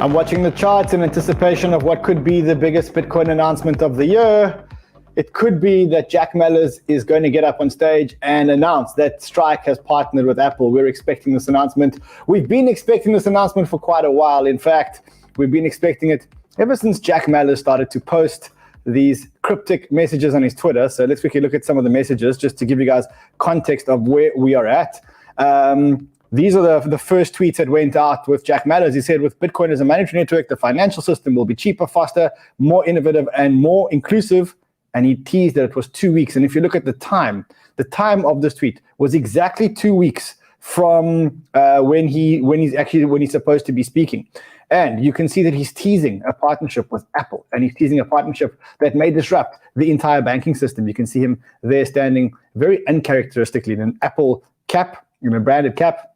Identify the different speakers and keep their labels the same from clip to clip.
Speaker 1: I'm watching the charts in anticipation of what could be the biggest Bitcoin announcement of the year. It could be that Jack Mallers is going to get up on stage and announce that Strike has partnered with Apple. We're expecting this announcement. We've been expecting this announcement for quite a while. In fact, we've been expecting it ever since Jack Mallers started to post these cryptic messages on his Twitter. So let's quickly look at some of the messages just to give you guys context of where we are at. These are the first tweets that went out with Jack Mallers. He said, with Bitcoin as a monetary network, the financial system will be cheaper, faster, more innovative, and more inclusive. And he teased that it was 2 weeks. And if you look at the time of this tweet was exactly 2 weeks from when he's supposed to be speaking. And you can see that he's teasing a partnership with Apple, and he's teasing a partnership that may disrupt the entire banking system. You can see him there standing very uncharacteristically in an Apple cap, in a branded cap,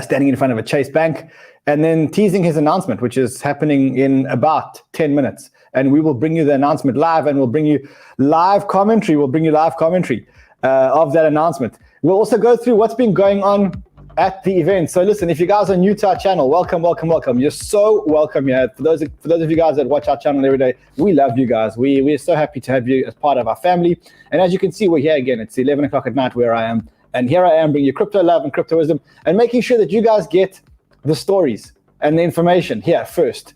Speaker 1: standing in front of a Chase Bank, and then teasing his announcement, which is happening in about 10 minutes. And we will bring you the announcement live, and we'll bring you live commentary. of that announcement. We'll also go through what's been going on at the event. So listen, if you guys are new to our channel, welcome. You're so welcome here. For those of you guys that watch our channel every day, we love you guys. We're so happy to have you as part of our family. And as you can see, we're here again. It's 11 o'clock at night where I am. And here I am bringing you crypto love and crypto wisdom and making sure that you guys get the stories and the information here first,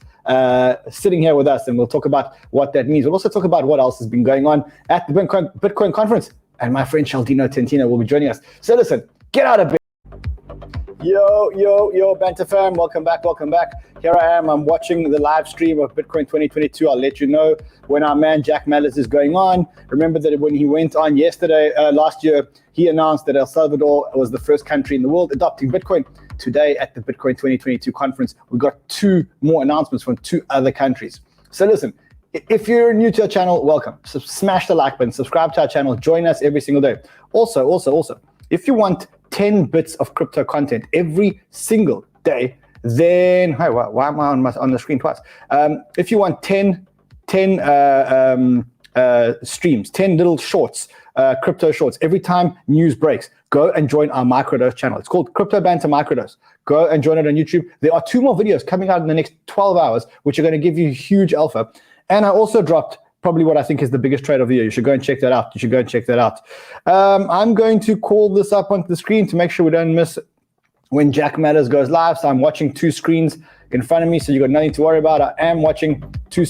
Speaker 1: sitting here with us. And we'll talk about what that means. We'll also talk about what else has been going on at the Bitcoin conference. And my friend Shaldino Tentino will be joining us. So listen, get out of bed. Yo, Banter fam, welcome back. Here I am, I'm watching the live stream of Bitcoin 2022. I'll let you know when our man Jack Mallers is going on. Remember that when he went on last year, he announced that El Salvador was the first country in the world adopting Bitcoin. Today at the Bitcoin 2022 conference, we got 2 more announcements from 2 other countries. So listen, if you're new to our channel, welcome. So smash the like button, subscribe to our channel, join us every single day. Also, if you want 10 bits of crypto content every single day, then why am I on the screen twice? If you want 10 streams, 10 little shorts, crypto shorts, every time news breaks, go and join our Microdose channel. It's called Crypto Banter Microdose. Go and join it on YouTube. There are 2 more videos coming out in the next 12 hours, which are going to give you huge alpha. And I also dropped probably what I think is the biggest trade of the year. You should go and check that out. I'm going to call this up onto the screen to make sure we don't miss when Jack Mallers goes live. So I'm watching 2 screens in front of me, so you got nothing to worry about. I am watching two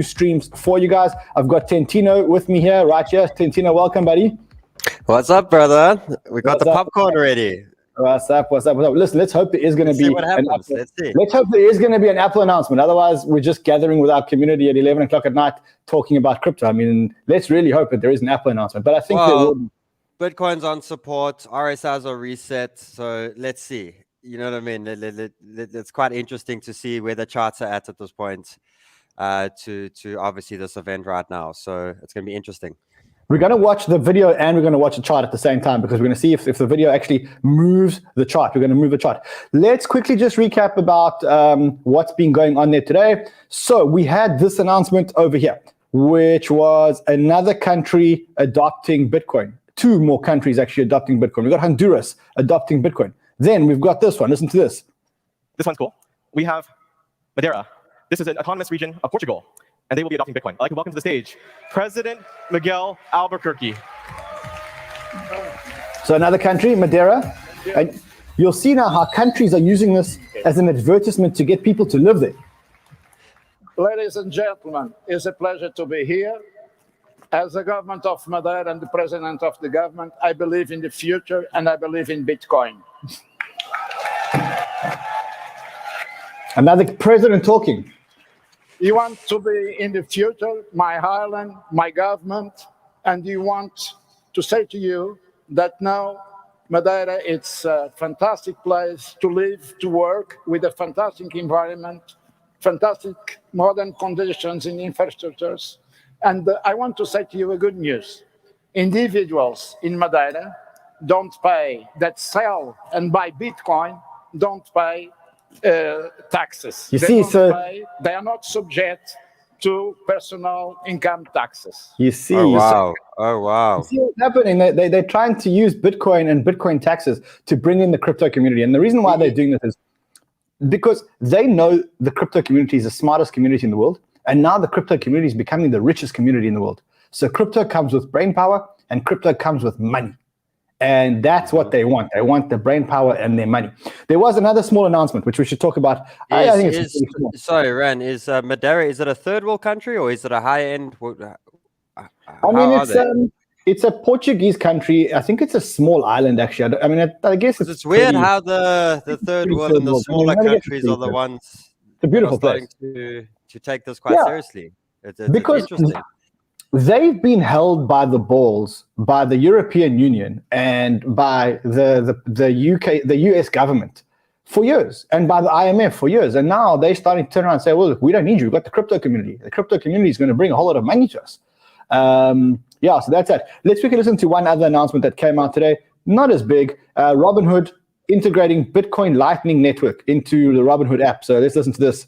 Speaker 1: streams for you guys. I've got Tentino with me here, right here. Tentino, welcome, buddy.
Speaker 2: What's up, brother? We got the popcorn ready.
Speaker 1: What's up? Listen, let's hope there is going to be
Speaker 2: Let's
Speaker 1: hope there is going to be an Apple announcement. Otherwise, we're just gathering with our community at 11 o'clock at night talking about crypto. I mean, let's really hope that there is an Apple announcement. But I think there will be.
Speaker 2: Bitcoin's on support, RSIs are reset. So let's see. You know what I mean? It's quite interesting to see where the charts are at this point to obviously this event right now. So it's going to be interesting.
Speaker 1: We're going to watch the video and we're going to watch the chart at the same time because we're going to see if the video actually moves the chart. We're going to move the chart. Let's quickly just recap about what's been going on there today. So we had this announcement over here, which was another country adopting Bitcoin. 2 more countries actually adopting Bitcoin. We've got Honduras adopting Bitcoin. Then we've got this one. Listen to this.
Speaker 3: This one's cool. We have Madeira. This is an autonomous region of Portugal, and they will be adopting Bitcoin. I'd like to welcome to the stage President Miguel Albuquerque.
Speaker 1: So another country, Madeira. Yeah. And you'll see now how countries are using this as an advertisement to get people to live there.
Speaker 4: Ladies and gentlemen, it's a pleasure to be here. As the government of Madeira and the president of the government, I believe in the future and I believe in Bitcoin.
Speaker 1: Another president talking.
Speaker 4: You want to be in the future, my island, my government, and you want to say to you that now Madeira, it's a fantastic place to live, to work with a fantastic environment, fantastic modern conditions in infrastructures. And I want to say to you a good news. Individuals in Madeira don't pay, that sell and buy Bitcoin, don't pay taxes. They are not subject to personal income taxes.
Speaker 1: You see,
Speaker 2: oh wow.
Speaker 1: You see what's happening? They're trying to use Bitcoin and Bitcoin taxes to bring in the crypto community. And the reason why they're doing this is because they know the crypto community is the smartest community in the world, and now the crypto community is becoming the richest community in the world. So crypto comes with brain power, and crypto comes with money. And that's what they want. They want the brain power and their money. There was another small announcement, which we should talk about. I think it's really small.
Speaker 2: Sorry, Ran, is Madeira, is it a third world country or is it a high-end?
Speaker 1: I mean, it's a Portuguese country. I think it's a small island, actually. I guess
Speaker 2: it's weird how the third world and the smaller countries are the ones.
Speaker 1: It's a beautiful place.
Speaker 2: To take this quite seriously. It's interesting.
Speaker 1: They've been held by the balls by the European Union and by the UK, the US government for years, and by the IMF for years. And now they're starting to turn around and say, well, look, we don't need you. We've got the crypto community. The crypto community is going to bring a whole lot of money to us. So that's it. Let's quickly listen to one other announcement that came out today. Not as big. Robinhood integrating Bitcoin Lightning Network into the Robinhood app. So let's listen to this.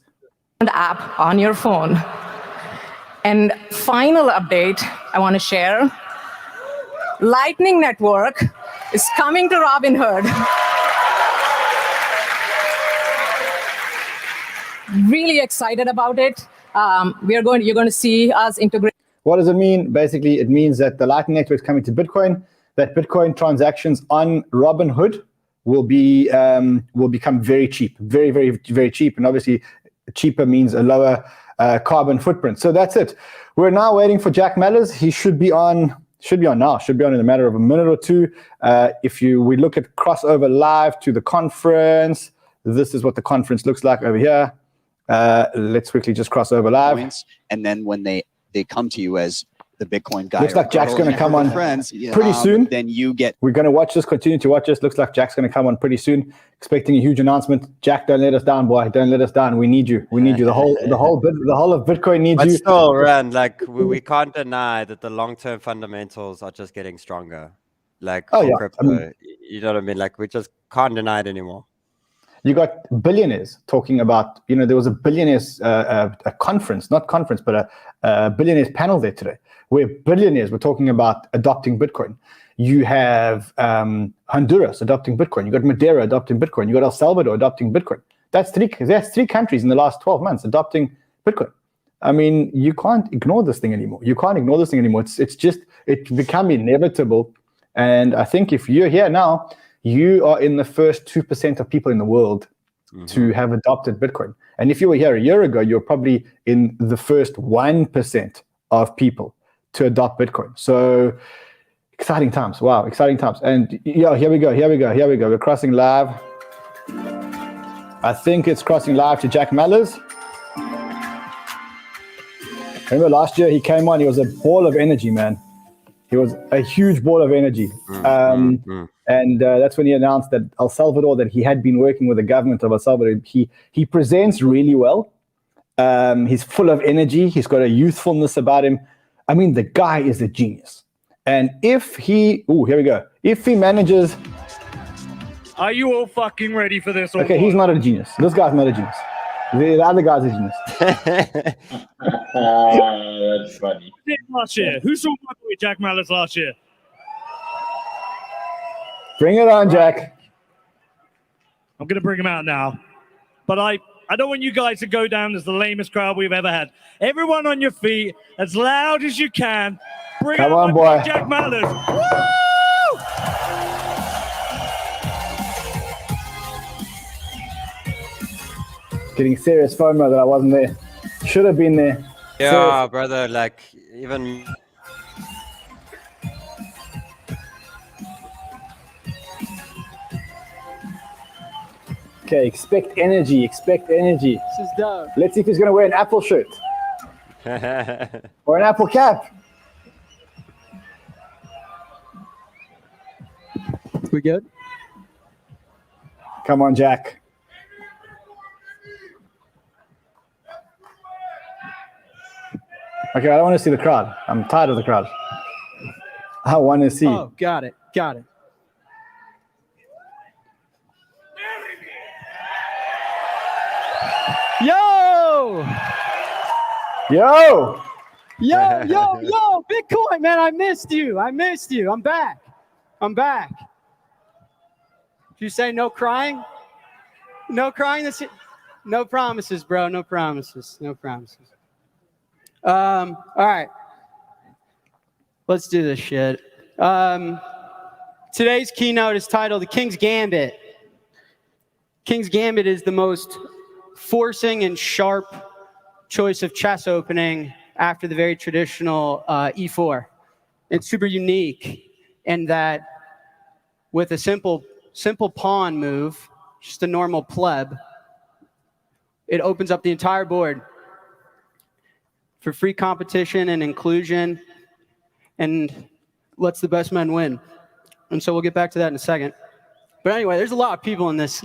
Speaker 5: App on your phone. And final update I want to share. Lightning Network is coming to Robinhood. Really excited about it. You're going to see us integrate.
Speaker 1: What does it mean? Basically, it means that the Lightning Network is coming to Bitcoin, that Bitcoin transactions on Robinhood will become very cheap, very, very, very cheap. And obviously, cheaper means a lower carbon footprint. So that's it. We're now waiting for Jack Mallers. He should be on now. Should be on in a matter of a minute or two. We look at crossover live to the conference. This is what the conference looks like over here. Let's quickly just cross over live.
Speaker 6: And then when they come to you as the Bitcoin guy.
Speaker 1: Looks like Jack's going to come on pretty soon.
Speaker 6: Then you get.
Speaker 1: We're going to watch this, continue to watch this. Looks like Jack's going to come on pretty soon. Expecting a huge announcement. Jack, don't let us down, boy. Don't let us down. We need you. We need you. The whole of Bitcoin needs you.
Speaker 2: But still, Rand, like we can't deny that the long-term fundamentals are just getting stronger. Like crypto, you know what I mean? Like we just can't deny it anymore.
Speaker 1: You got billionaires talking about, there was a billionaires conference, not conference, but a billionaires panel there today, where billionaires were talking about adopting Bitcoin. You have Honduras adopting Bitcoin. You got Madeira adopting Bitcoin. You got El Salvador adopting Bitcoin. That's three countries in the last 12 months adopting Bitcoin. I mean, you can't ignore this thing anymore. It's become inevitable. And I think if you're here now, you are in the first 2% of people in the world to have adopted Bitcoin. And if you were here a year ago, you're probably in the first 1% of people to adopt Bitcoin. So exciting times. Wow, exciting times. And here we go. We're crossing live. I think it's crossing live to Jack Mallers. Remember last year he came on, he was a ball of energy, man. He was a huge ball of energy. And that's when he announced that El Salvador, that he had been working with the government of El Salvador. He presents really well. He's full of energy. He's got a youthfulness about him. I mean, the guy is a genius. And if he manages.
Speaker 7: Are you all fucking ready for this?
Speaker 1: Okay, he's not a genius. This guy's not a genius. The other guy's a genius.
Speaker 8: That's funny.
Speaker 7: Last year. Who saw my boy Jack Mallers last year?
Speaker 1: Bring it on, Jack.
Speaker 7: I'm going to bring him out now. But I don't want you guys to go down as the lamest crowd we've ever had. Everyone on your feet, as loud as you can. Bring
Speaker 1: Come
Speaker 7: out
Speaker 1: on,
Speaker 7: my
Speaker 1: boy.
Speaker 7: boy Jack Mallers. Woo!
Speaker 1: Getting serious FOMO that I wasn't there. Should have been there.
Speaker 2: Yeah, brother, like even.
Speaker 1: Okay, expect energy. This is dope. Let's see if he's going to wear an Apple shirt. Or an Apple cap.
Speaker 9: We good?
Speaker 1: Come on, Jack. Okay, I don't want to see the crowd. I'm tired of the crowd. I want to see.
Speaker 9: Oh, got it. Yo, Bitcoin, man, I missed you. I'm back. Did you say no crying? No crying this. No promises, bro. No promises. No promises. All right. Let's do this shit. Today's keynote is titled The King's Gambit. King's Gambit is the most forcing and sharp choice of chess opening after the very traditional e4. It's super unique in that with a simple pawn move, just a normal pleb, it opens up the entire board for free competition and inclusion and lets the best men win. And so we'll get back to that in a second. But anyway, there's a lot of people in this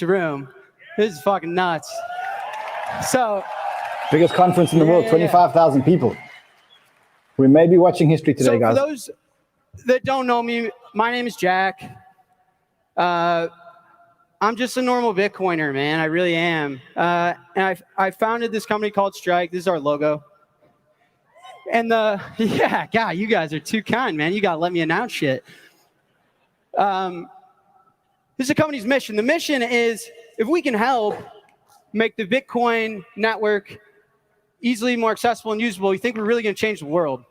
Speaker 9: room. This is fucking nuts. So
Speaker 1: Biggest conference in the world, 25,000 people. We may be watching history today,
Speaker 9: so
Speaker 1: guys.
Speaker 9: for those that don't know me, my name is Jack. I'm just a normal Bitcoiner, man. I really am. And I founded this company called Strike. This is our logo. And yeah, God, you guys are too kind, man. You got to let me announce shit. This is the company's mission. The mission is if we can help make the Bitcoin network easily more accessible and usable, we think we're really going to change the world.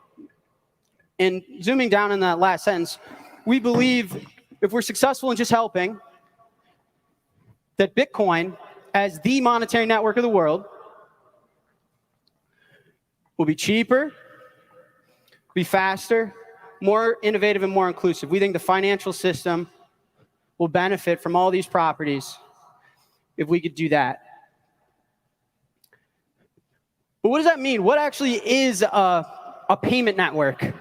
Speaker 9: And zooming down in that last sentence, we believe if we're successful in just helping, that Bitcoin, as the monetary network of the world, will be cheaper, be faster, more innovative, and more inclusive. We think the financial system will benefit from all these properties if we could do that. But what does that mean? What actually is a payment network?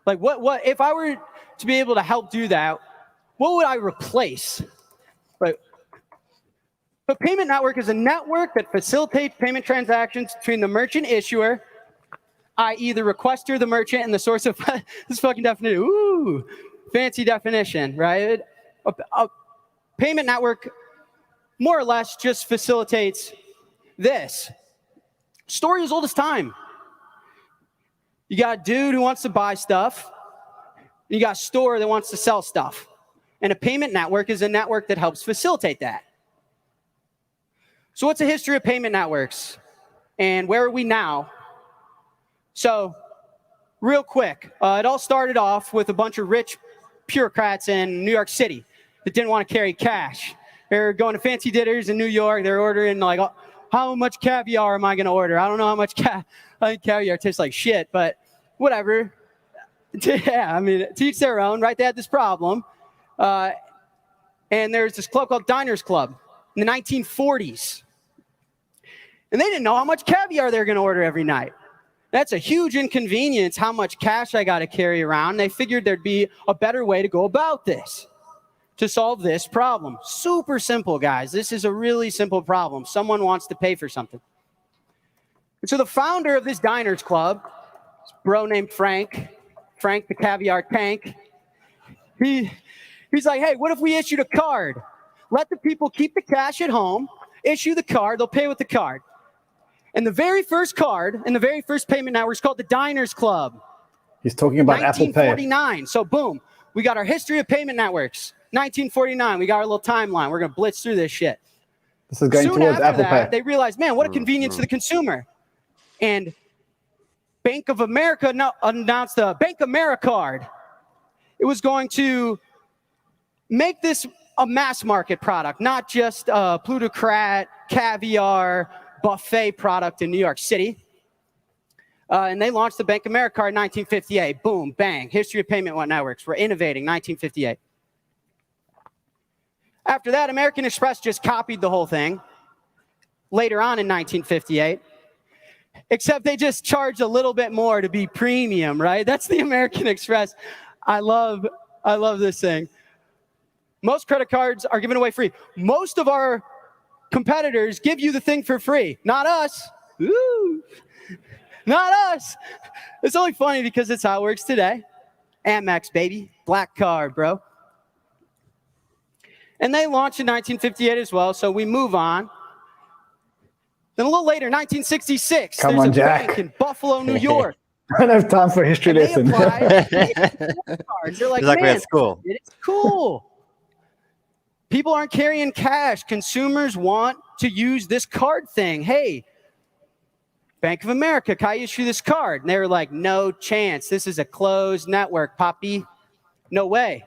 Speaker 9: Like what if I were to be able to help do that, what would I replace? Right. A payment network is a network that facilitates payment transactions between the merchant issuer, i.e. the requester, the merchant, and the source of this fucking definition. Ooh, fancy definition, right? A payment network more or less just facilitates this. Story as old as time. You got a dude who wants to buy stuff. You got a store that wants to sell stuff. And a payment network is a network that helps facilitate that. So what's the history of payment networks? And where are we now? So real quick, it all started off with a bunch of rich bureaucrats in New York City that didn't want to carry cash. They're going to fancy dinners in New York. They're ordering like, how much caviar am I going to order? I don't know how much caviar tastes like shit, but whatever. Yeah, I mean, to each their own, right? They had this problem. And there's this club called Diners Club in the 1940s. And they didn't know how much caviar they're going to order every night. That's a huge inconvenience, how much cash I got to carry around. They figured there'd be a better way to go about this, to solve this problem. Super simple, guys. This is a really simple problem. Someone wants to pay for something. And so the founder of this Diners Club, this bro named Frank the Caviar Tank, he's like, hey, what if we issued a card? Let the people keep the cash at home, issue the card, they'll pay with the card. And the very first card and the very first payment network is called the Diners Club.
Speaker 1: He's talking about Apple Pay.
Speaker 9: 1949. So boom, we got our history of payment networks. 1949, we got our little timeline. We're going to blitz through this shit.
Speaker 1: This is going
Speaker 9: Soon
Speaker 1: towards
Speaker 9: after
Speaker 1: Apple
Speaker 9: that,
Speaker 1: Pay.
Speaker 9: they realized, man, what a convenience to the consumer. And Bank of America announced the Bank Americard. It was going to make this a mass market product, not just a plutocrat, caviar, buffet product in New York City. And they launched the Bank Americard in 1958. Boom, bang. History of payment networks. We're innovating, 1958. After that, American Express just copied the whole thing later on in 1958, except they just charged a little bit more to be premium, right? That's the American Express. I love this thing. Most credit cards are given away free. Most of our competitors give you the thing for free. Not us. Ooh. Not us. It's only funny because it's how it works today. Amex, baby. Black card, bro. And they launched in 1958 as well, so we move on. Then a little later, 1966,
Speaker 1: Come
Speaker 9: there's
Speaker 1: on,
Speaker 9: a
Speaker 1: Jack.
Speaker 9: bank in Buffalo, New York.
Speaker 1: I don't have time for a history
Speaker 9: And they
Speaker 1: lesson.
Speaker 9: applied cards. They're like,
Speaker 2: It's like we're
Speaker 9: man,
Speaker 2: at school.
Speaker 9: it's cool. People aren't carrying cash. Consumers want to use this card thing. Hey, Bank of America, can I issue this card? And they were like, no chance. This is a closed network, Poppy. No way.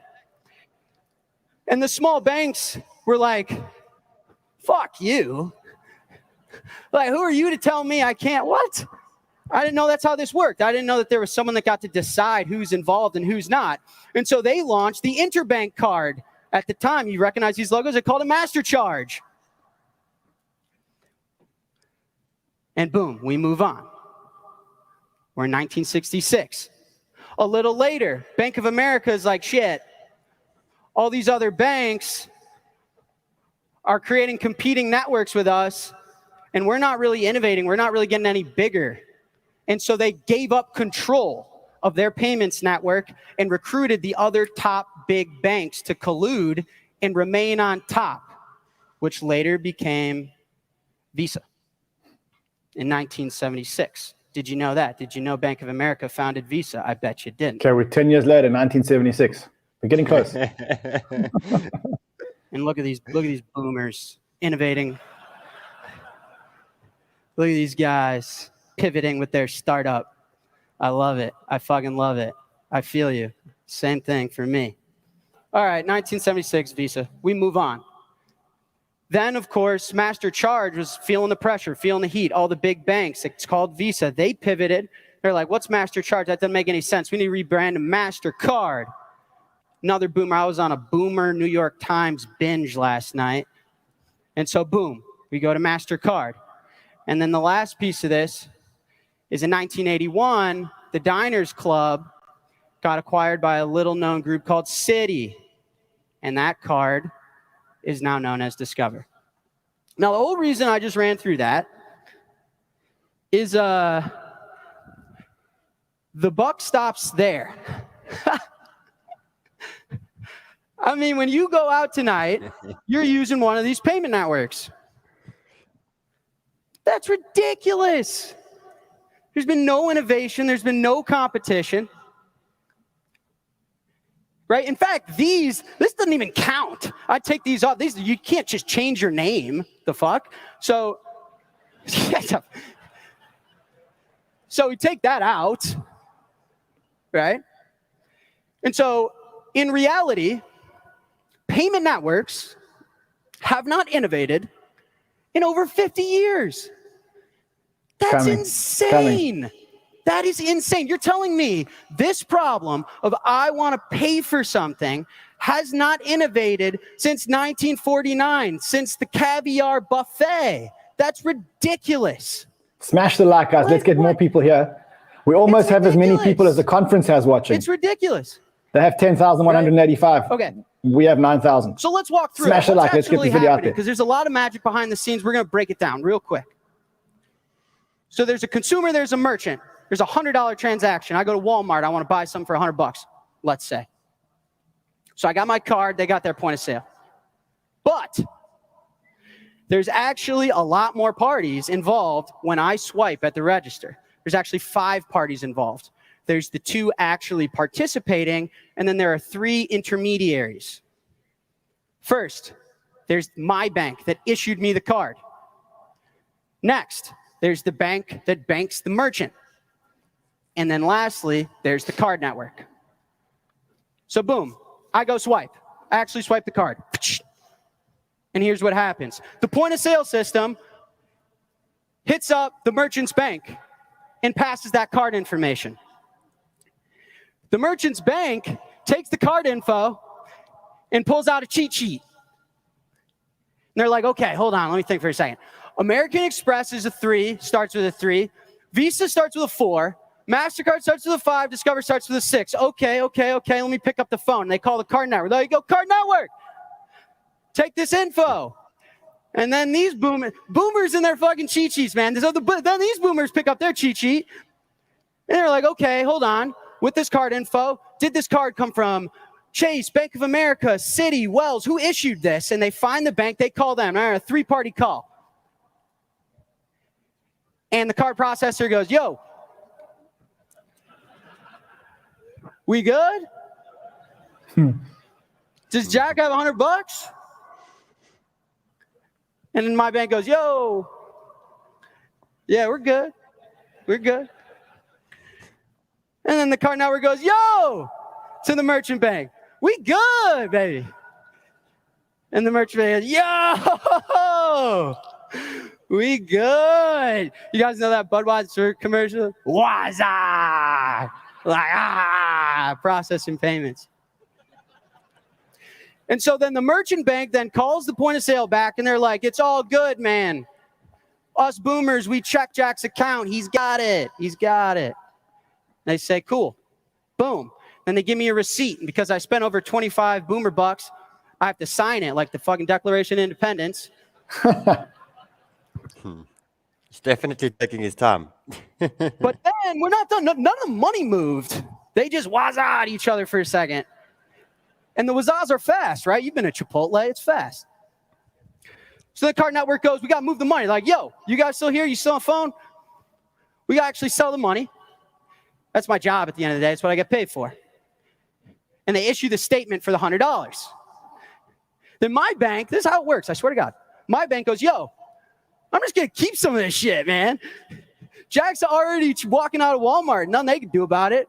Speaker 9: And the small banks were like, fuck you. Like, who are you to tell me I can't? What? I didn't know that's how this worked. I didn't know that there was someone that got to decide who's involved and who's not. And so they launched the Interbank card. At the time, you recognize these logos? They called it MasterCharge. And boom, we move on. We're in 1966. A little later, Bank of America is like, shit, all these other banks are creating competing networks with us, and we're not really innovating. We're not really getting any bigger. And so they gave up control of their payments network and recruited the other top big banks to collude and remain on top, which later became Visa in 1976. Did you know that? Did you know Bank of America founded Visa? I bet you didn't.
Speaker 1: Okay, we're 10 years later, 1976. We're getting close.
Speaker 9: And look at these boomers innovating. Look at these guys pivoting with their startup. I love it. I fucking love it. I feel you. Same thing for me. All right, 1976 Visa. We move on. Then, of course, MasterCharge was feeling the pressure, feeling the heat. All the big banks, it's called Visa. They pivoted. They're like, what's MasterCharge? That doesn't make any sense. We need to rebrand to MasterCard. Another boomer. I was on a boomer New York Times binge last night. And so, boom, we go to MasterCard. And then the last piece of this is in 1981, the Diners Club got acquired by a little-known group called Citi. And that card is now known as Discover. Now, the whole reason I just ran through that is the buck stops there. I mean, when you go out tonight, you're using one of these payment networks. That's ridiculous. There's been no innovation. There's been no competition. Right? In fact, this doesn't even count. I take these off. You can't just change your name. The fuck? So we take that out. Right? And so, in reality, payment networks have not innovated in over 50 years. That's insane. That is insane. You're telling me this problem of I want to pay for something has not innovated since 1949, since the caviar buffet. That's ridiculous.
Speaker 1: Smash the like, guys. Let's get more people here. We almost have as many people as the conference has watching.
Speaker 9: It's ridiculous.
Speaker 1: They have 10,185.
Speaker 9: Okay.
Speaker 1: We have 9,000.
Speaker 9: So let's walk through
Speaker 1: Smash
Speaker 9: it.
Speaker 1: the like. Let's get this video out there.
Speaker 9: Because there's a lot of magic behind the scenes. We're going to break it down real quick. So there's a consumer, there's a merchant. There's a $100 transaction. I go to Walmart. I want to buy something for $100, let's say. So I got my card. They got their point of sale. But there's actually a lot more parties involved when I swipe at the register. There's actually 5 parties involved. There's the 2 actually participating, and then there are 3 intermediaries. First, there's my bank that issued me the card. Next, there's the bank that banks the merchant. And then lastly, there's the card network. So boom, I go swipe. I actually swipe the card. And here's what happens. The point of sale system hits up the merchant's bank and passes that card information. The merchant's bank takes the card info and pulls out a cheat sheet. And they're like, okay, hold on, let me think for a second. American Express is a 3, starts with a 3. Visa starts with a 4. MasterCard starts with a 5. Discover starts with a 6. Okay. Let me pick up the phone. They call the card network. There you go, card network. Take this info. And then these boomers in their fucking cheat sheets, man. Then these boomers pick up their cheat sheet. And they're like, okay, hold on. With this card info, did this card come from Chase, Bank of America, Citi, Wells? Who issued this? And they find the bank. They call them. A 3-party call. And the card processor goes, yo, we good? Does Jack have $100? And then my bank goes, yo, yeah, we're good. We're good. And then the card network goes, yo, to the merchant bank. We good, baby. And the merchant bank goes, yo, we good. You guys know that Budweiser commercial? Waza. Like, processing payments. And so then the merchant bank then calls the point of sale back and they're like, it's all good, man. Us boomers, we check Jack's account. He's got it. He's got it. They say, cool. Boom. Then they give me a receipt. And because I spent over 25 boomer bucks, I have to sign it like the fucking Declaration of Independence.
Speaker 2: He's definitely taking his time.
Speaker 9: But then we're not done. None of the money moved. They just wazzaed each other for a second. And the wazzas are fast, right? You've been at Chipotle. It's fast. So the card network goes, we got to move the money. Like, yo, you guys still here? You still on phone? We got to actually sell the money. That's my job at the end of the day. It's what I get paid for. And they issue the statement for the $100. Then my bank, this is how it works. I swear to God. My bank goes, yo, I'm just going to keep some of this shit, man. Jack's already walking out of Walmart. Nothing they can do about it.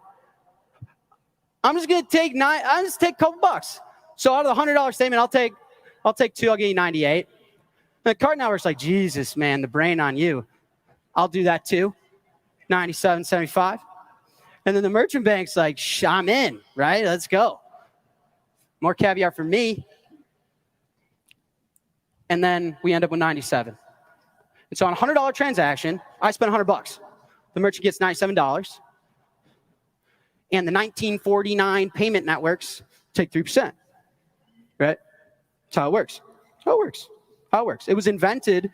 Speaker 9: I'm just going to take a couple bucks. So out of the $100 statement, I'll take two. I'll give you 98. And the card network's like, Jesus, man, the brain on you. I'll do that too. 97.75. And then the merchant bank's like, I'm in, right? Let's go. More caviar for me. And then we end up with 97. And so on a $100 transaction, I spent $100. The merchant gets $97. And the 1949 payment networks take 3%. Right? That's how it works. How it works. It was invented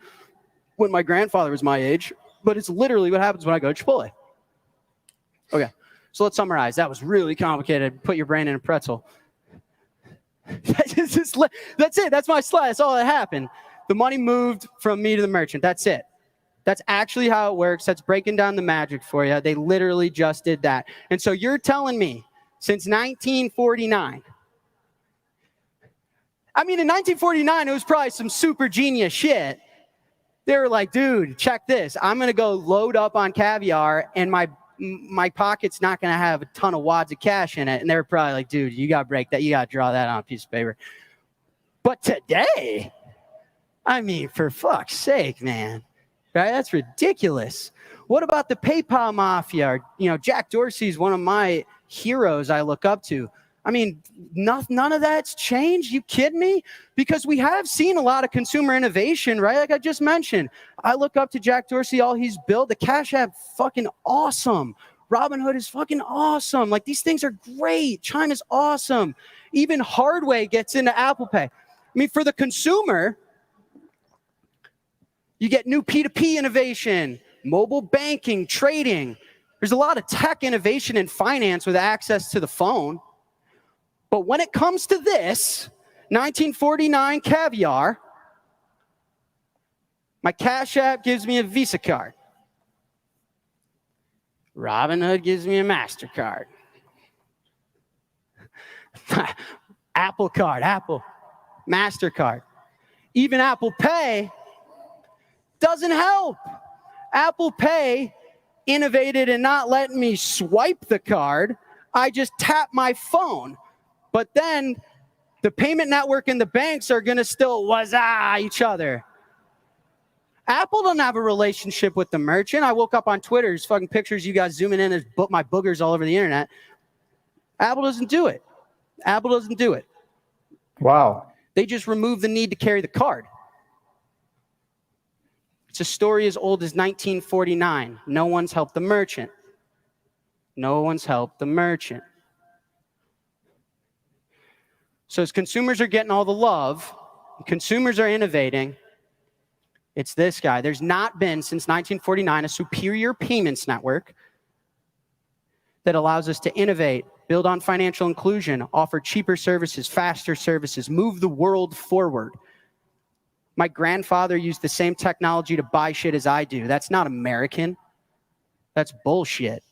Speaker 9: when my grandfather was my age, but it's literally what happens when I go to Chipotle. Okay, so let's summarize. That was really complicated. Put your brain in a pretzel. That's it. That's my slide. That's all that happened. The money moved from me to the merchant. That's it. That's actually how it works. That's breaking down the magic for you. They literally just did that. And so you're telling me since 1949, I mean, in 1949, it was probably some super genius shit. They were like, dude, check this. I'm going to go load up on caviar and my pocket's not going to have a ton of wads of cash in it. And they were probably like, dude, you got to break that. You got to draw that on a piece of paper. But today, I mean, for fuck's sake, man, right? That's ridiculous. What about the PayPal mafia? You know, Jack Dorsey is one of my heroes I look up to. I mean, none of that's changed. You kidding me? Because we have seen a lot of consumer innovation, right? Like I just mentioned, I look up to Jack Dorsey, all he's built. The Cash App, fucking awesome. Robinhood is fucking awesome. Like these things are great. Chime is awesome. Even Hardway gets into Apple Pay. I mean, for the consumer, you get new P2P innovation, mobile banking, trading. There's a lot of tech innovation in finance with access to the phone. But when it comes to this, 1949 caviar, my Cash App gives me a Visa card. Robinhood gives me a MasterCard. Apple Card, Apple, MasterCard. Even Apple Pay doesn't help. Apple Pay innovated in not letting me swipe the card. I just tap my phone. But then the payment network and the banks are going to still wazza each other. Apple doesn't have a relationship with the merchant. I woke up on Twitter, there's fucking pictures you guys zooming in, there's my boogers all over the internet. Apple doesn't do it. Apple doesn't do it.
Speaker 1: Wow.
Speaker 9: They just remove the need to carry the card. It's a story as old as 1949. No one's helped the merchant. No one's helped the merchant. So as consumers are getting all the love, consumers are innovating, it's this guy. There's not been, since 1949, a superior payments network that allows us to innovate, build on financial inclusion, offer cheaper services, faster services, move the world forward. My grandfather used the same technology to buy shit as I do. That's not American. That's bullshit.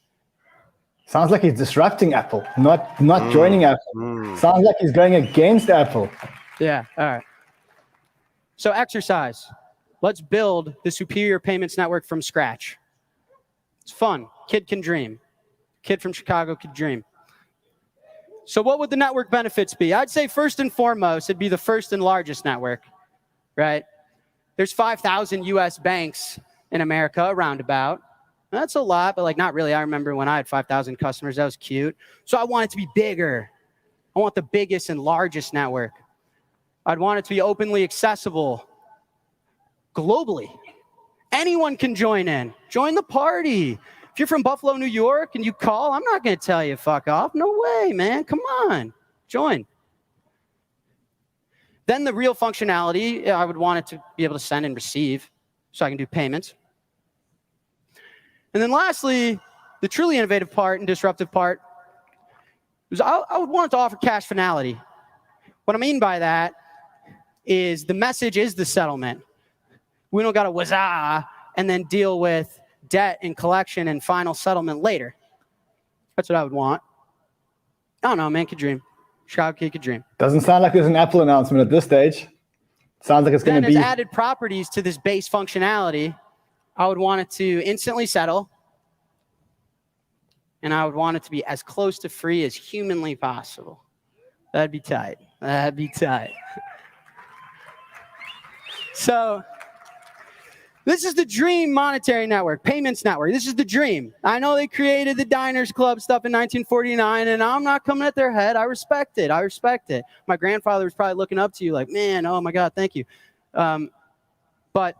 Speaker 1: Sounds like he's disrupting Apple, not joining Apple. Sounds like he's going against Apple.
Speaker 9: Yeah, all right. So exercise. Let's build the superior payments network from scratch. It's fun. Kid can dream. Kid from Chicago could dream. So what would the network benefits be? I'd say first and foremost, it'd be the first and largest network, right? There's 5,000 US banks in America, around about. That's a lot, but like not really. I remember when I had 5,000 customers, that was cute. So I want it to be bigger. I want the biggest and largest network. I'd want it to be openly accessible globally. Anyone can join in. Join the party. If you're from Buffalo, New York, and you call, I'm not going to tell you fuck off. No way, man. Come on. Join. Then the real functionality, I would want it to be able to send and receive so I can do payments. And then lastly, the truly innovative part and disruptive part is I would want it to offer cash finality. What I mean by that is the message is the settlement. We don't got to wazah and then deal with debt and collection and final settlement later. That's what I would want. I don't know, man, could dream. Chicago kid could dream.
Speaker 1: Doesn't sound like there's an Apple announcement at this stage. Sounds like it's going to be.
Speaker 9: Then as added properties to this base functionality, I would want it to instantly settle. And I would want it to be as close to free as humanly possible. That'd be tight. That'd be tight. So this is the dream monetary network, payments network. This is the dream. I know they created the Diners Club stuff in 1949, and I'm not coming at their head. I respect it. I respect it. My grandfather was probably looking up to you like, man, oh my God, thank you. But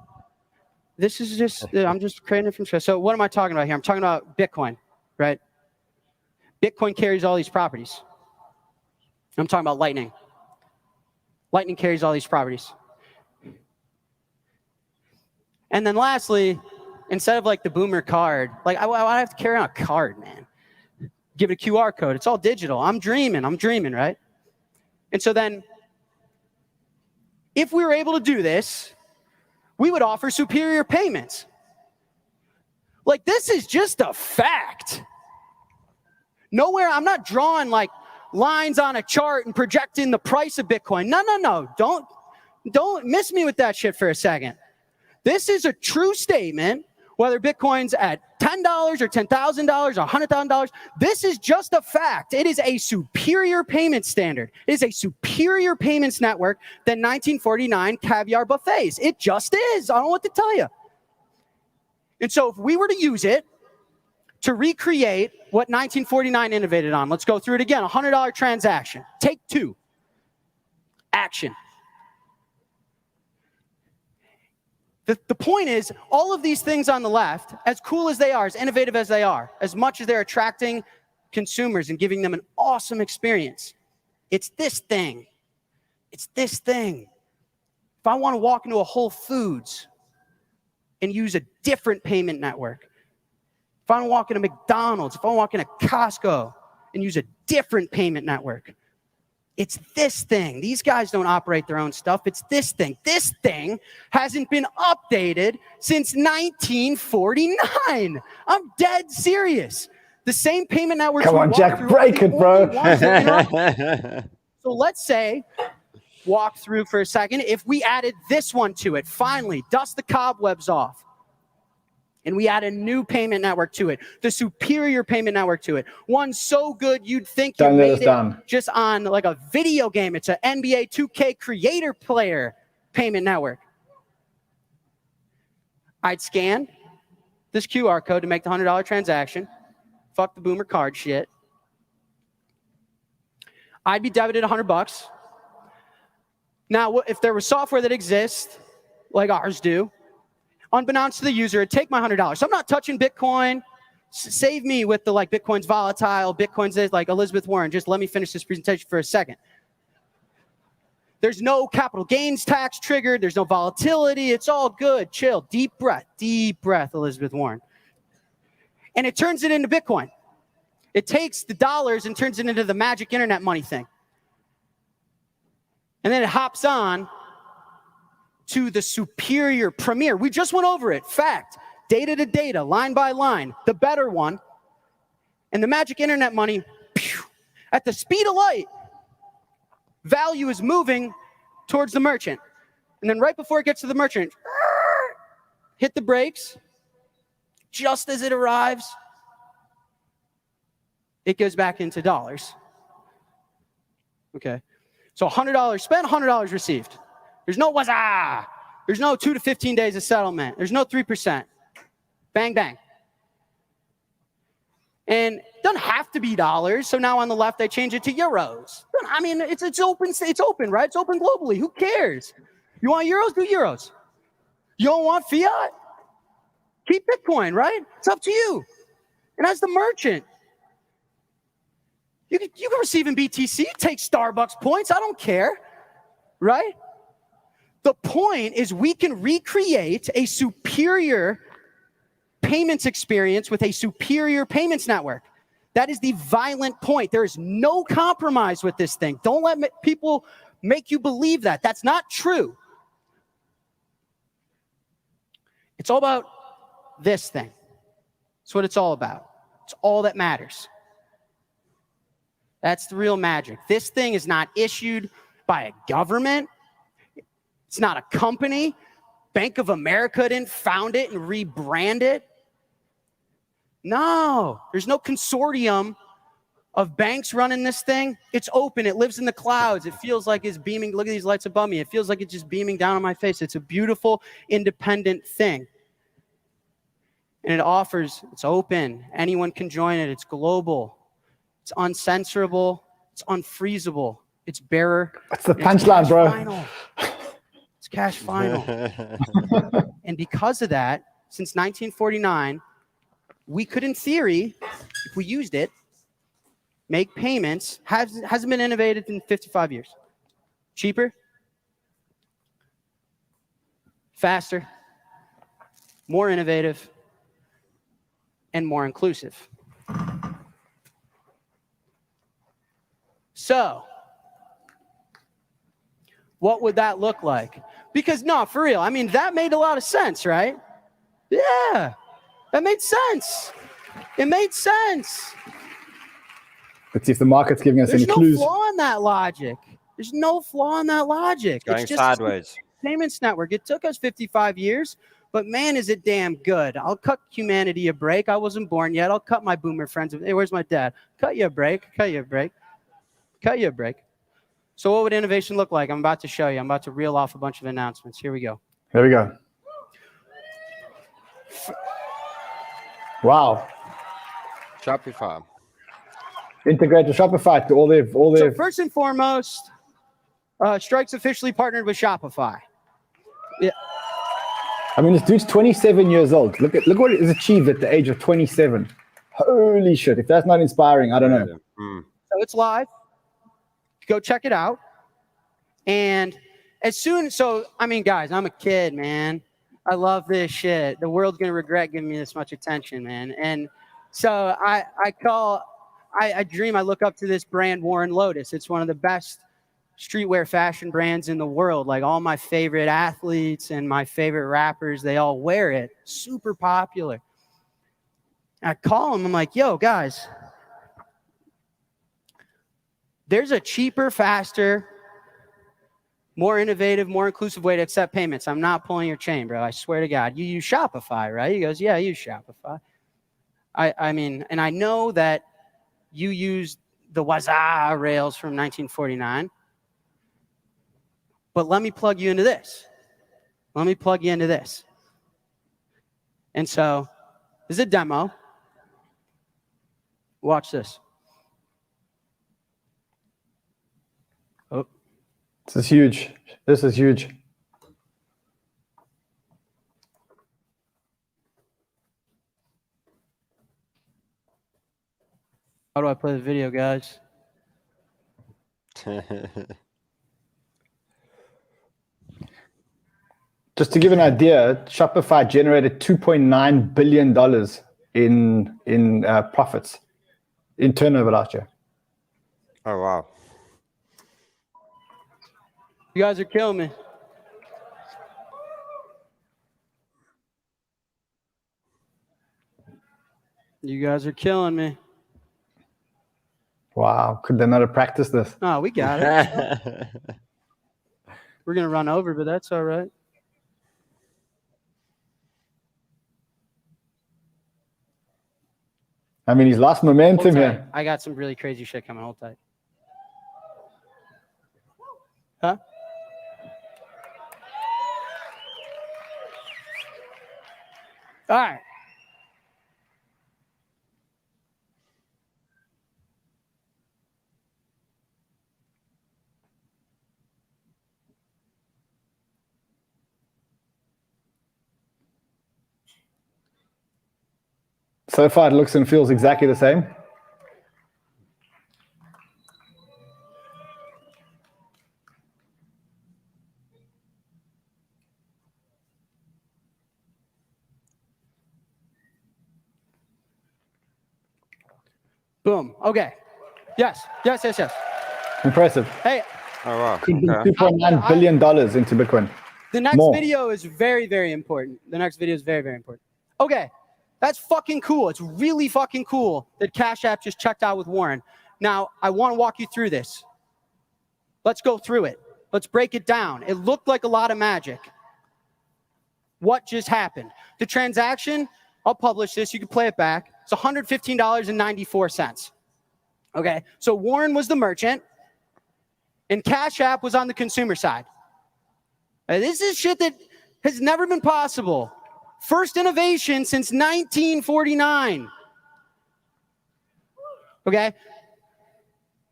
Speaker 9: this is just, I'm just creating it from scratch. So what am I talking about here? I'm talking about Bitcoin, right? Bitcoin carries all these properties. I'm talking about Lightning. Lightning carries all these properties. And then lastly, instead of like the Boomer card, like I have to carry on a card, man. Give it a QR code. It's all digital. I'm dreaming, right? And so then, if we were able to do this, we would offer superior payments. Like, this is just a fact. Nowhere, I'm not drawing like lines on a chart and projecting the price of Bitcoin. No. Don't miss me with that shit for a second. This is a true statement, whether Bitcoin's at $10 or $10,000 or $100,000. This is just a fact. It is a superior payment standard. It is a superior payments network than 1949 caviar buffets. It just is. I don't know what to tell you. And so if we were to use it to recreate what 1949 innovated on, let's go through it again. $100 transaction. Take two. Action. The point is, all of these things on the left, as cool as they are, as innovative as they are, as much as they're attracting consumers and giving them an awesome experience, it's this thing. It's this thing. If I want to walk into a Whole Foods and use a different payment network, if I want to walk into McDonald's, if I walk into Costco and use a different payment network, it's this thing. These guys don't operate their own stuff. It's this thing. This thing hasn't been updated since 1949. I'm dead serious. The same payment network.
Speaker 1: Come on, Jack, break it, bro.
Speaker 9: So let's say, walk through for a second. If we added this one to it, finally, dust the cobwebs off, and we add a new payment network to it, the superior payment network to it. One so good you'd think you made it just on like a video game. It's an NBA 2K creator player payment network. I'd scan this QR code to make the $100 transaction. Fuck the Boomer card shit. I'd be debited $100. Now, if there was software that exists, like ours do, unbeknownst to the user, it'd take my $100. So I'm not touching Bitcoin. Save me with the like Bitcoin's volatile, Bitcoin's this, like Elizabeth Warren. Just let me finish this presentation for a second. There's no capital gains tax triggered. There's no volatility. It's all good. Chill. Deep breath, Elizabeth Warren. And it turns it into Bitcoin. It takes the dollars and turns it into the magic internet money thing. And then it hops on to the superior premier. We just went over it. Fact. Data to data, line by line. The better one. And the magic internet money, at the speed of light, value is moving towards the merchant. And then right before it gets to the merchant, hit the brakes. Just as it arrives, it goes back into dollars. Okay. So $100 spent, $100 received. There's no wazah. There's no 2 to 15 days of settlement. There's no 3%. Bang, bang. And it doesn't have to be dollars. So now on the left, I change it to euros. I mean, it's open, right? It's open globally. Who cares? You want euros? Do euros. You don't want fiat? Keep Bitcoin, right? It's up to you. And as the merchant, you can receive in BTC, take Starbucks points. I don't care, right? The point is we can recreate a superior payments experience with a superior payments network. That is the violent point. There is no compromise with this thing. Don't let people make you believe that. That's not true. It's all about this thing. That's what it's all about. It's all that matters. That's the real magic. This thing is not issued by a government. It's not a company. Bank of America didn't found it and rebrand it. No, there's no consortium of banks running this thing. It's open. It lives in the clouds. It feels like it's beaming. Look at these lights above me. It feels like it's just beaming down on my face. It's a beautiful, independent thing. And it offers, it's open. Anyone can join it. It's global. It's uncensorable. It's unfreezable. It's bearer.
Speaker 1: That's the punchline, bro.
Speaker 9: Final. It's cash final. And because of that, since 1949, we could, in theory, if we used it, make payments. Hasn't been innovated in 55 years. Cheaper, faster, more innovative, and more inclusive. So, what would that look like? Because, no, for real, I mean, that made a lot of sense, right? Yeah, that made sense. It made sense.
Speaker 1: Let's see if the market's giving us
Speaker 9: There's
Speaker 1: any
Speaker 9: no
Speaker 1: clues.
Speaker 9: flaw in that logic. There's no flaw in that logic.
Speaker 2: Going
Speaker 9: It's just
Speaker 2: sideways.
Speaker 9: a payments network. It took us 55 years, but man, is it damn good. I'll cut humanity a break. I wasn't born yet. I'll cut my boomer friends. Hey, where's my dad? Cut you a break. Cut you a break. Cut you a break. So what would innovation look like? I'm about to show you. I'm about to reel off a bunch of announcements. Here we go.
Speaker 1: There we go. Wow.
Speaker 2: Shopify.
Speaker 1: Integrate with Shopify to all their.
Speaker 9: So first and foremost, Strike's officially partnered with Shopify. Yeah.
Speaker 1: I mean, this dude's 27 years old. Look what he's achieved at the age of 27. Holy shit! If that's not inspiring, I don't know.
Speaker 9: So it's live. Go check it out. And I mean, guys, I'm a kid, man. I love this shit. The world's going to regret giving me this much attention, man. And so I dream, I look up to this brand, Warren Lotus. It's one of the best streetwear fashion brands in the world. Like all my favorite athletes and my favorite rappers, they all wear it. Super popular. I call them. I'm like, yo, guys, there's a cheaper, faster, more innovative, more inclusive way to accept payments. I'm not pulling your chain, bro. I swear to God. You use Shopify, right? He goes, yeah, I use Shopify. I mean, and I know that you use the Waza rails from 1949. But let me plug you into this. Let me plug you into this. And so, this is a demo. Watch this. Oh.
Speaker 1: This is huge. This is huge.
Speaker 9: How do I play the video, guys?
Speaker 1: Just to give an idea, Shopify generated $2.9 billion in profits in turnover last year.
Speaker 2: Oh, wow.
Speaker 9: You guys are killing me. You guys are killing me.
Speaker 1: Wow, could they not have practiced this?
Speaker 9: Oh, we got it. We're going to run over, but that's all right.
Speaker 1: I mean, he's lost
Speaker 9: Hold
Speaker 1: momentum
Speaker 9: tight.
Speaker 1: here.
Speaker 9: I got some really crazy shit coming. Hold tight. Huh? All right.
Speaker 1: So far, it looks and feels exactly the same.
Speaker 9: Boom. Okay. Yes. Yes. Yes. Yes.
Speaker 1: Impressive.
Speaker 9: Hey,
Speaker 2: Oh wow.
Speaker 1: Could be
Speaker 2: Okay.
Speaker 1: $2.9 billion into Bitcoin.
Speaker 9: the next
Speaker 1: More.
Speaker 9: video is very, very important. The next video is very, very important. Okay. That's fucking cool. It's really fucking cool that Cash App just checked out with Warren. Now, I want to walk you through this. Let's go through it. Let's break it down. It looked like a lot of magic. What just happened? The transaction, I'll publish this. You can play it back. It's $115.94. Okay. So Warren was the merchant and Cash App was on the consumer side. This is shit that has never been possible. First innovation since 1949. Okay?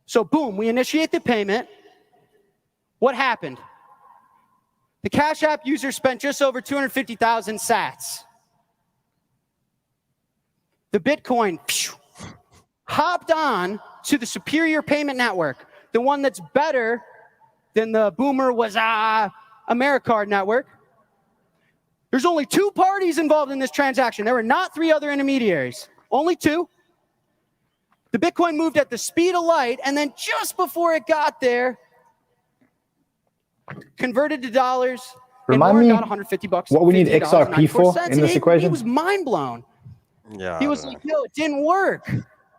Speaker 9: So boom, we initiate the payment. What happened? The Cash App user spent just over 250,000 sats. The Bitcoin hopped on to the superior payment network, the one that's better than the Boomer was Americard network. There's only 2 parties involved in this transaction. There were not 3 other intermediaries, only 2. The Bitcoin moved at the speed of light, and then just before it got there, converted to dollars.
Speaker 1: Remind
Speaker 9: and
Speaker 1: me
Speaker 9: Warren got $150.
Speaker 1: what we need
Speaker 9: $50,
Speaker 1: XRP for
Speaker 9: 94
Speaker 1: in this
Speaker 9: cents.
Speaker 1: equation?
Speaker 9: He was mind blown.
Speaker 2: Yeah.
Speaker 9: He
Speaker 2: I
Speaker 9: was
Speaker 2: don't
Speaker 9: like, yo, it didn't work.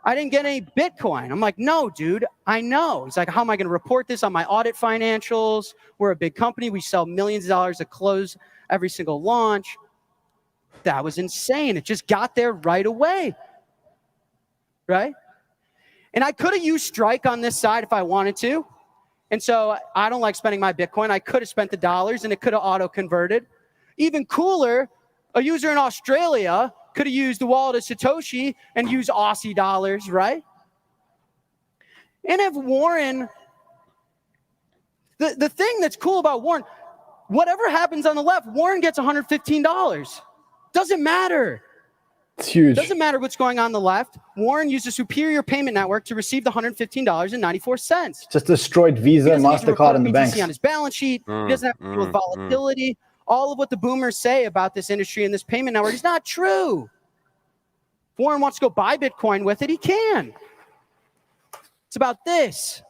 Speaker 9: I didn't get any Bitcoin. I'm like, no, dude, I know. He's like, how am I going to report this on my audit financials? We're a big company. We sell millions of dollars of clothes every single launch. That was insane. It just got there right away. Right? And I could have used Strike on this side if I wanted to. And so I don't like spending my Bitcoin. I could have spent the dollars and it could have auto-converted. Even cooler, a user in Australia could have used the wallet of Satoshi and used Aussie dollars, right? And if Warren, the thing that's cool about Warren, whatever happens on the left, Warren gets $115. Doesn't matter.
Speaker 1: It's huge.
Speaker 9: Doesn't matter what's going on the left. Warren used a superior payment network to receive the $115.94.
Speaker 1: Just destroyed Visa and
Speaker 9: He doesn't need to
Speaker 1: MasterCard
Speaker 9: report
Speaker 1: and the
Speaker 9: BTC
Speaker 1: banks.
Speaker 9: on his balance sheet. He doesn't have to deal with volatility. All of what the boomers say about this industry and this payment network is not true. If Warren wants to go buy Bitcoin with it, he can. It's about this.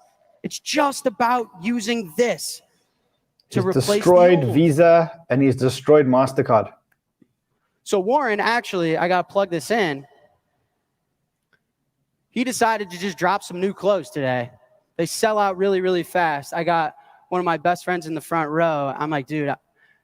Speaker 9: It's just about using this to
Speaker 1: He's
Speaker 9: replace
Speaker 1: destroyed
Speaker 9: the old.
Speaker 1: Visa and he's destroyed MasterCard.
Speaker 9: So Warren, actually, I got to plug this in. He decided to just drop some new clothes today. They sell out really, really fast. I got one of my best friends in the front row. I'm like, dude,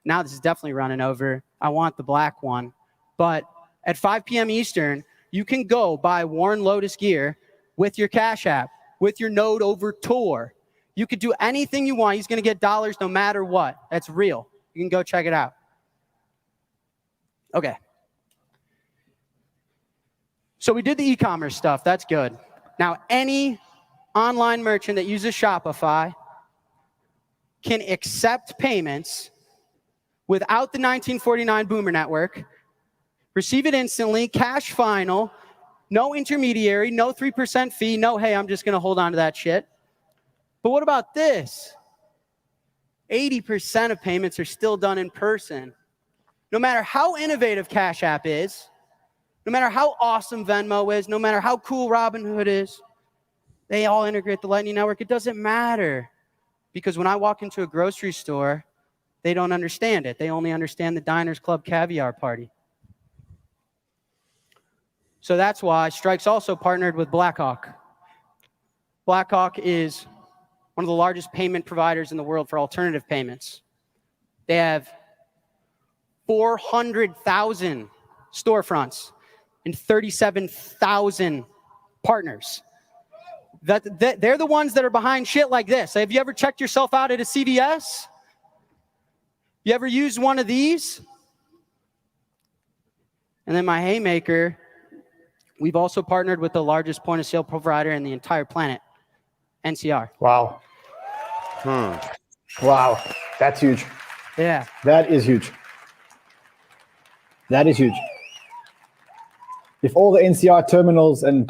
Speaker 9: now this is definitely running over. I want the black one. But at 5 p.m. Eastern, you can go buy Warren Lotus gear with your Cash App, with your Node over Tor. You could do anything you want. He's going to get dollars no matter what. That's real. You can go check it out. Okay. So we did the e-commerce stuff. That's good. Now, any online merchant that uses Shopify can accept payments without the 1949 Boomer Network, receive it instantly, cash final, no intermediary, no 3% fee, no, hey, I'm just going to hold on to that shit. But what about this? 80% of payments are still done in person. No matter how innovative Cash App is, no matter how awesome Venmo is, no matter how cool Robinhood is, they all integrate the Lightning Network. It doesn't matter. Because when I walk into a grocery store, they don't understand it. They only understand the Diners Club caviar party. So that's why Strike's also partnered with Blackhawk. Blackhawk is one of the largest payment providers in the world for alternative payments. They have 400,000 storefronts 37,000 partners. They're the ones that are behind shit like this. Have you ever checked yourself out at a CVS? You ever used one of these? And then my haymaker, we've also partnered with the largest point of sale provider in the entire planet, NCR.
Speaker 1: Wow. Wow. That's huge.
Speaker 9: Yeah.
Speaker 1: That is huge. That is huge. If all the NCR terminals and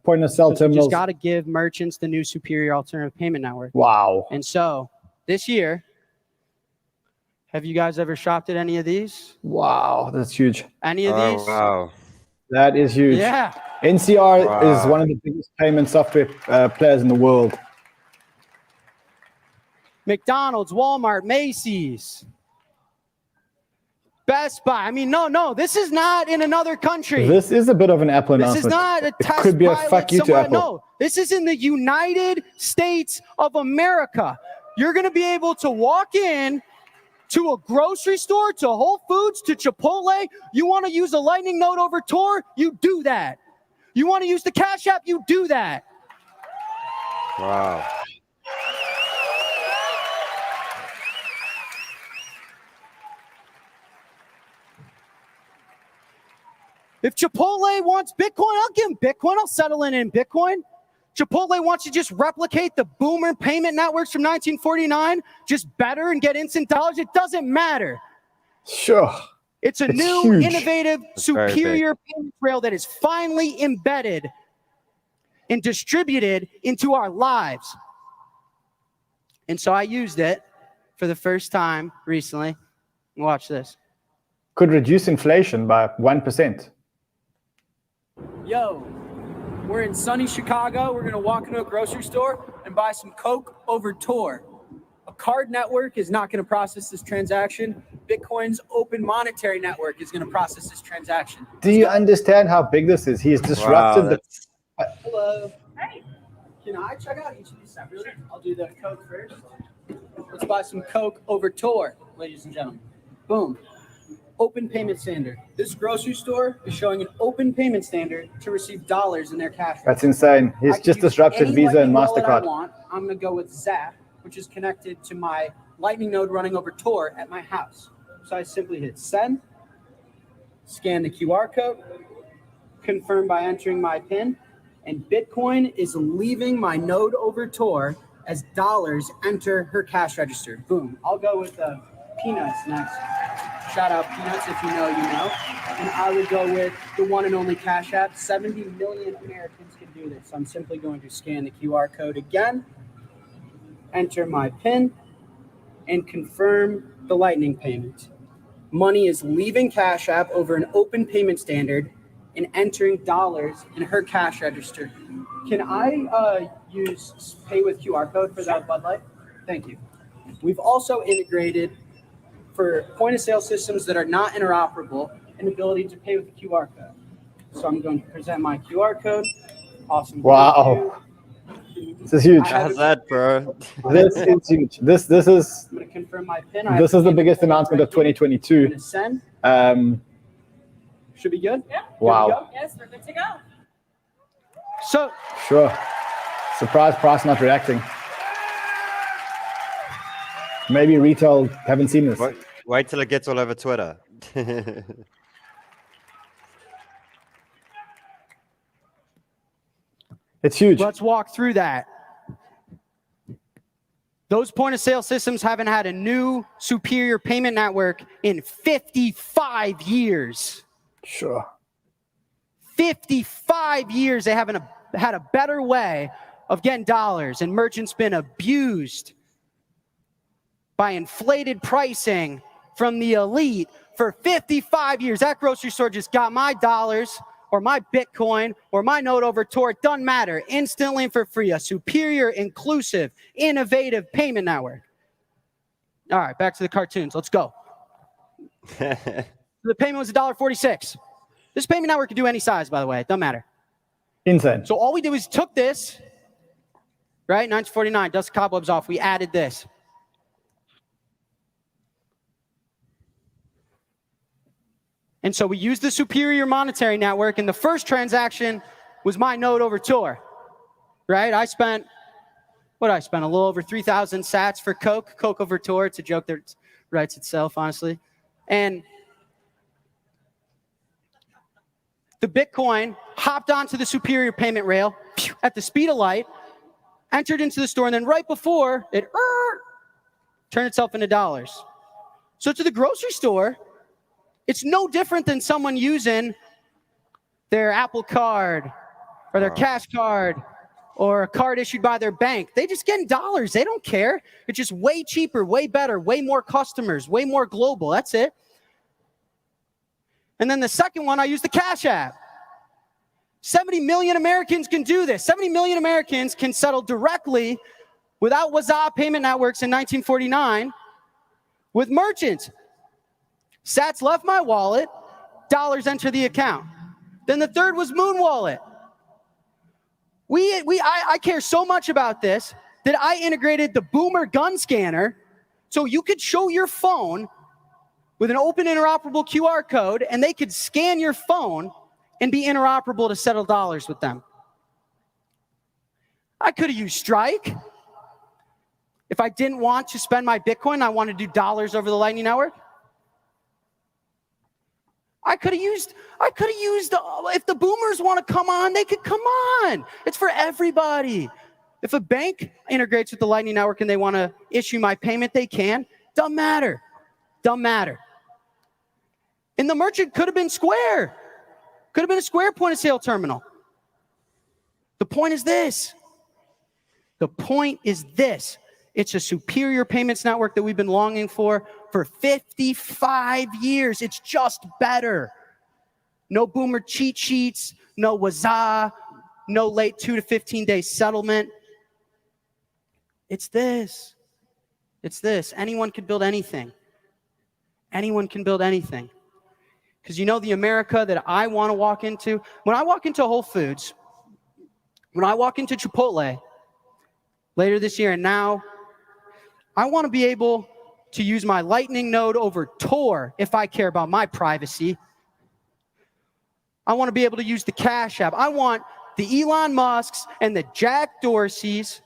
Speaker 1: point of sale
Speaker 9: You
Speaker 1: terminals.
Speaker 9: just got to give merchants the new superior alternative payment network.
Speaker 1: Wow.
Speaker 9: And so this year, have you guys ever shopped at any of these?
Speaker 1: Wow. That's huge.
Speaker 9: Any of
Speaker 2: Oh,
Speaker 9: these?
Speaker 2: wow.
Speaker 1: That is huge.
Speaker 9: Yeah.
Speaker 1: NCR
Speaker 2: Wow.
Speaker 1: is one of the biggest payment software players in the world.
Speaker 9: McDonald's, Walmart, Macy's, Best Buy. I mean, no, this is not in another country.
Speaker 1: This is a bit of an Apple
Speaker 9: This
Speaker 1: announcement.
Speaker 9: is not a
Speaker 1: It
Speaker 9: test
Speaker 1: could be a
Speaker 9: pilot
Speaker 1: fuck you to
Speaker 9: somewhere.
Speaker 1: Apple.
Speaker 9: No, this is in the United States of America. You're going to be able to walk in to a grocery store, to Whole Foods, to Chipotle. You want to use a Lightning Node over Tor? You do that. You want to use the Cash App? You do that.
Speaker 2: Wow.
Speaker 9: If Chipotle wants Bitcoin, I'll give them Bitcoin. I'll settle in Bitcoin. Chipotle wants to just replicate the boomer payment networks from 1949, just better and get instant dollars. It doesn't matter.
Speaker 1: Sure.
Speaker 9: It's a
Speaker 1: It's
Speaker 9: new,
Speaker 1: huge.
Speaker 9: innovative,
Speaker 2: very
Speaker 9: superior payment rail that is finally embedded and distributed into our lives. And so I used it for the first time recently. Watch this.
Speaker 1: Could reduce inflation by 1%.
Speaker 8: Yo, we're in sunny Chicago. We're gonna walk into a grocery store and buy some Coke over Tor. A card network is not gonna process this transaction. Bitcoin's open monetary network is gonna process this transaction.
Speaker 1: Do you understand how big this is? He's disrupted
Speaker 2: Wow,
Speaker 1: the.
Speaker 2: that's-
Speaker 8: Hello. Hey. Can I check out each of these separately? I'll do the Coke first. Let's buy some Coke over Tor, ladies and gentlemen. Boom. Open payment standard. This grocery store is showing an open payment standard to receive dollars in their cash.
Speaker 1: That's insane. He's
Speaker 8: I can
Speaker 1: just
Speaker 8: use
Speaker 1: disrupted
Speaker 8: any
Speaker 1: Visa and
Speaker 8: Lightning wallet I
Speaker 1: MasterCard.
Speaker 8: want. I'm going to go with Zap, which is connected to my Lightning node running over Tor at my house. So I simply hit send, scan the QR code, confirm by entering my PIN, and Bitcoin is leaving my node over Tor as dollars enter her cash register. Boom. I'll go with Peanuts next. Shout out Peanuts, if you know, you know. And I would go with the one and only Cash App. 70 million Americans can do this. I'm simply going to scan the QR code again, enter my PIN, and confirm the Lightning payment. Money is leaving Cash App over an open payment standard and entering dollars in her cash register. Can I use pay with QR code for that Bud Light? Thank you. We've also integrated for point of sale systems that are not interoperable, an ability to pay with a QR code. So I'm going to present my QR code. Awesome.
Speaker 1: Wow. This is huge.
Speaker 2: How's that, bro?
Speaker 1: This is huge. This is
Speaker 8: I'm going to confirm my PIN.
Speaker 1: this is the biggest announcement of 2022.
Speaker 8: I'm going to send. Should be good? Yeah.
Speaker 1: Wow.
Speaker 8: Yes, we're good to go.
Speaker 9: So
Speaker 1: Sure. Surprise price not reacting. Maybe retail haven't seen this.
Speaker 2: Wait till it gets all over Twitter.
Speaker 1: It's huge.
Speaker 9: let's walk through that. Those point of sale systems haven't had a new superior payment network in 55 years.
Speaker 1: Sure.
Speaker 9: 55 years they haven't had a better way of getting dollars, and merchants been abused by inflated pricing from the elite for 55 years. That grocery store just got my dollars or my Bitcoin or my node over Tor. It doesn't matter. Instantly and for free. A superior, inclusive, innovative payment network. All right, back to the cartoons. Let's go. The payment was $1.46. This payment network can do any size, by the way. It doesn't matter.
Speaker 1: Insane.
Speaker 9: So all we did was took this, right? 1949, dust the cobwebs off. We added this. And so we used the superior monetary network, and the first transaction was my node over Tor, right? I spent a little over 3,000 sats for Coke over Tor. It's a joke that writes itself, honestly. And the Bitcoin hopped onto the superior payment rail at the speed of light, entered into the store, and then right before it turned itself into dollars. So to the grocery store, it's no different than someone using their Apple Card or their Cash Card or a card issued by their bank. They just get dollars. They don't care. It's just way cheaper, way better, way more customers, way more global. That's it. And then the second one, I use the Cash App. 70 million Americans can do this. 70 million Americans can settle directly without Waza payment networks in 1949 with merchants. Sats left my wallet, dollars enter the account. Then the third was Moon Wallet. I care so much about this that I integrated the Boomer gun scanner so you could show your phone with an open interoperable QR code and they could scan your phone and be interoperable to settle dollars with them. I could have used Strike. If I didn't want to spend my Bitcoin, I wanted to do dollars over the Lightning Network. I could have used, if the boomers want to come on, they could come on. It's for everybody. If a bank integrates with the Lightning Network and they want to issue my payment, they can. Doesn't matter. Doesn't matter. And the merchant could have been Square. Could have been a Square point of sale terminal. The point is this. The point is this. It's a superior payments network that we've been longing for 55 years. It's just better. No boomer cheat sheets, no Waza, no late 2 to 15 day settlement. It's this. It's this. Anyone can build anything. Anyone can build anything. Because you know the America that I want to walk into? When I walk into Whole Foods, when I walk into Chipotle later this year and now, I want to be able to use my Lightning node over Tor if I care about my privacy. I want to be able to use the Cash App. I want the Elon Musks and the Jack Dorseys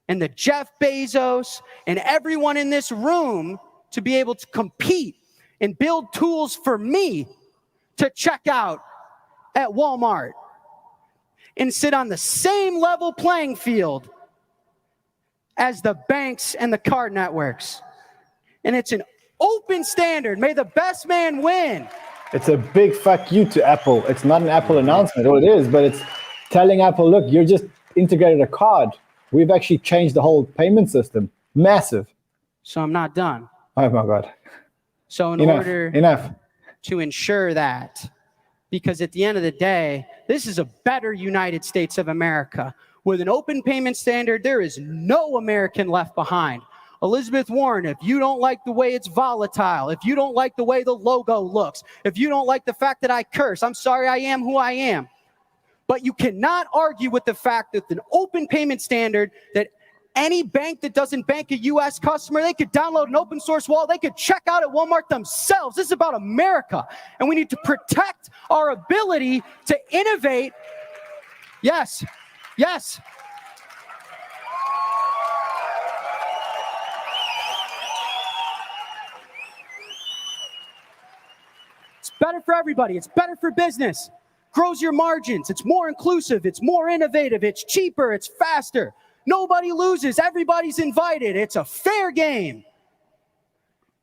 Speaker 9: and the Jeff Bezos and everyone in this room to be able to compete and build tools for me to check out at Walmart and sit on the same level playing field as the banks and the card networks. And it's an open standard. May the best man win.
Speaker 1: It's a big fuck you to Apple. It's not an Apple announcement, or it is, but it's telling Apple, look, you're just integrated a card. We've actually changed the whole payment system. Massive.
Speaker 9: So I'm not done.
Speaker 1: Oh my God.
Speaker 9: So in order
Speaker 1: enough
Speaker 9: to ensure that, because at the end of the day, this is a better United States of America. With an open payment standard, there is no American left behind. Elizabeth Warren, if you don't like the way it's volatile, if you don't like the way the logo looks, if you don't like the fact that I curse, I'm sorry, I am who I am. But you cannot argue with the fact that an open payment standard, that any bank that doesn't bank a U.S. customer, they could download an open source wallet, they could check out at Walmart themselves. This is about America. And we need to protect our ability to innovate. Yes, yes. It's better for everybody. It's better for business. Grows your margins. It's more inclusive. It's more innovative. It's cheaper. It's faster. Nobody loses. Everybody's invited. It's a fair game.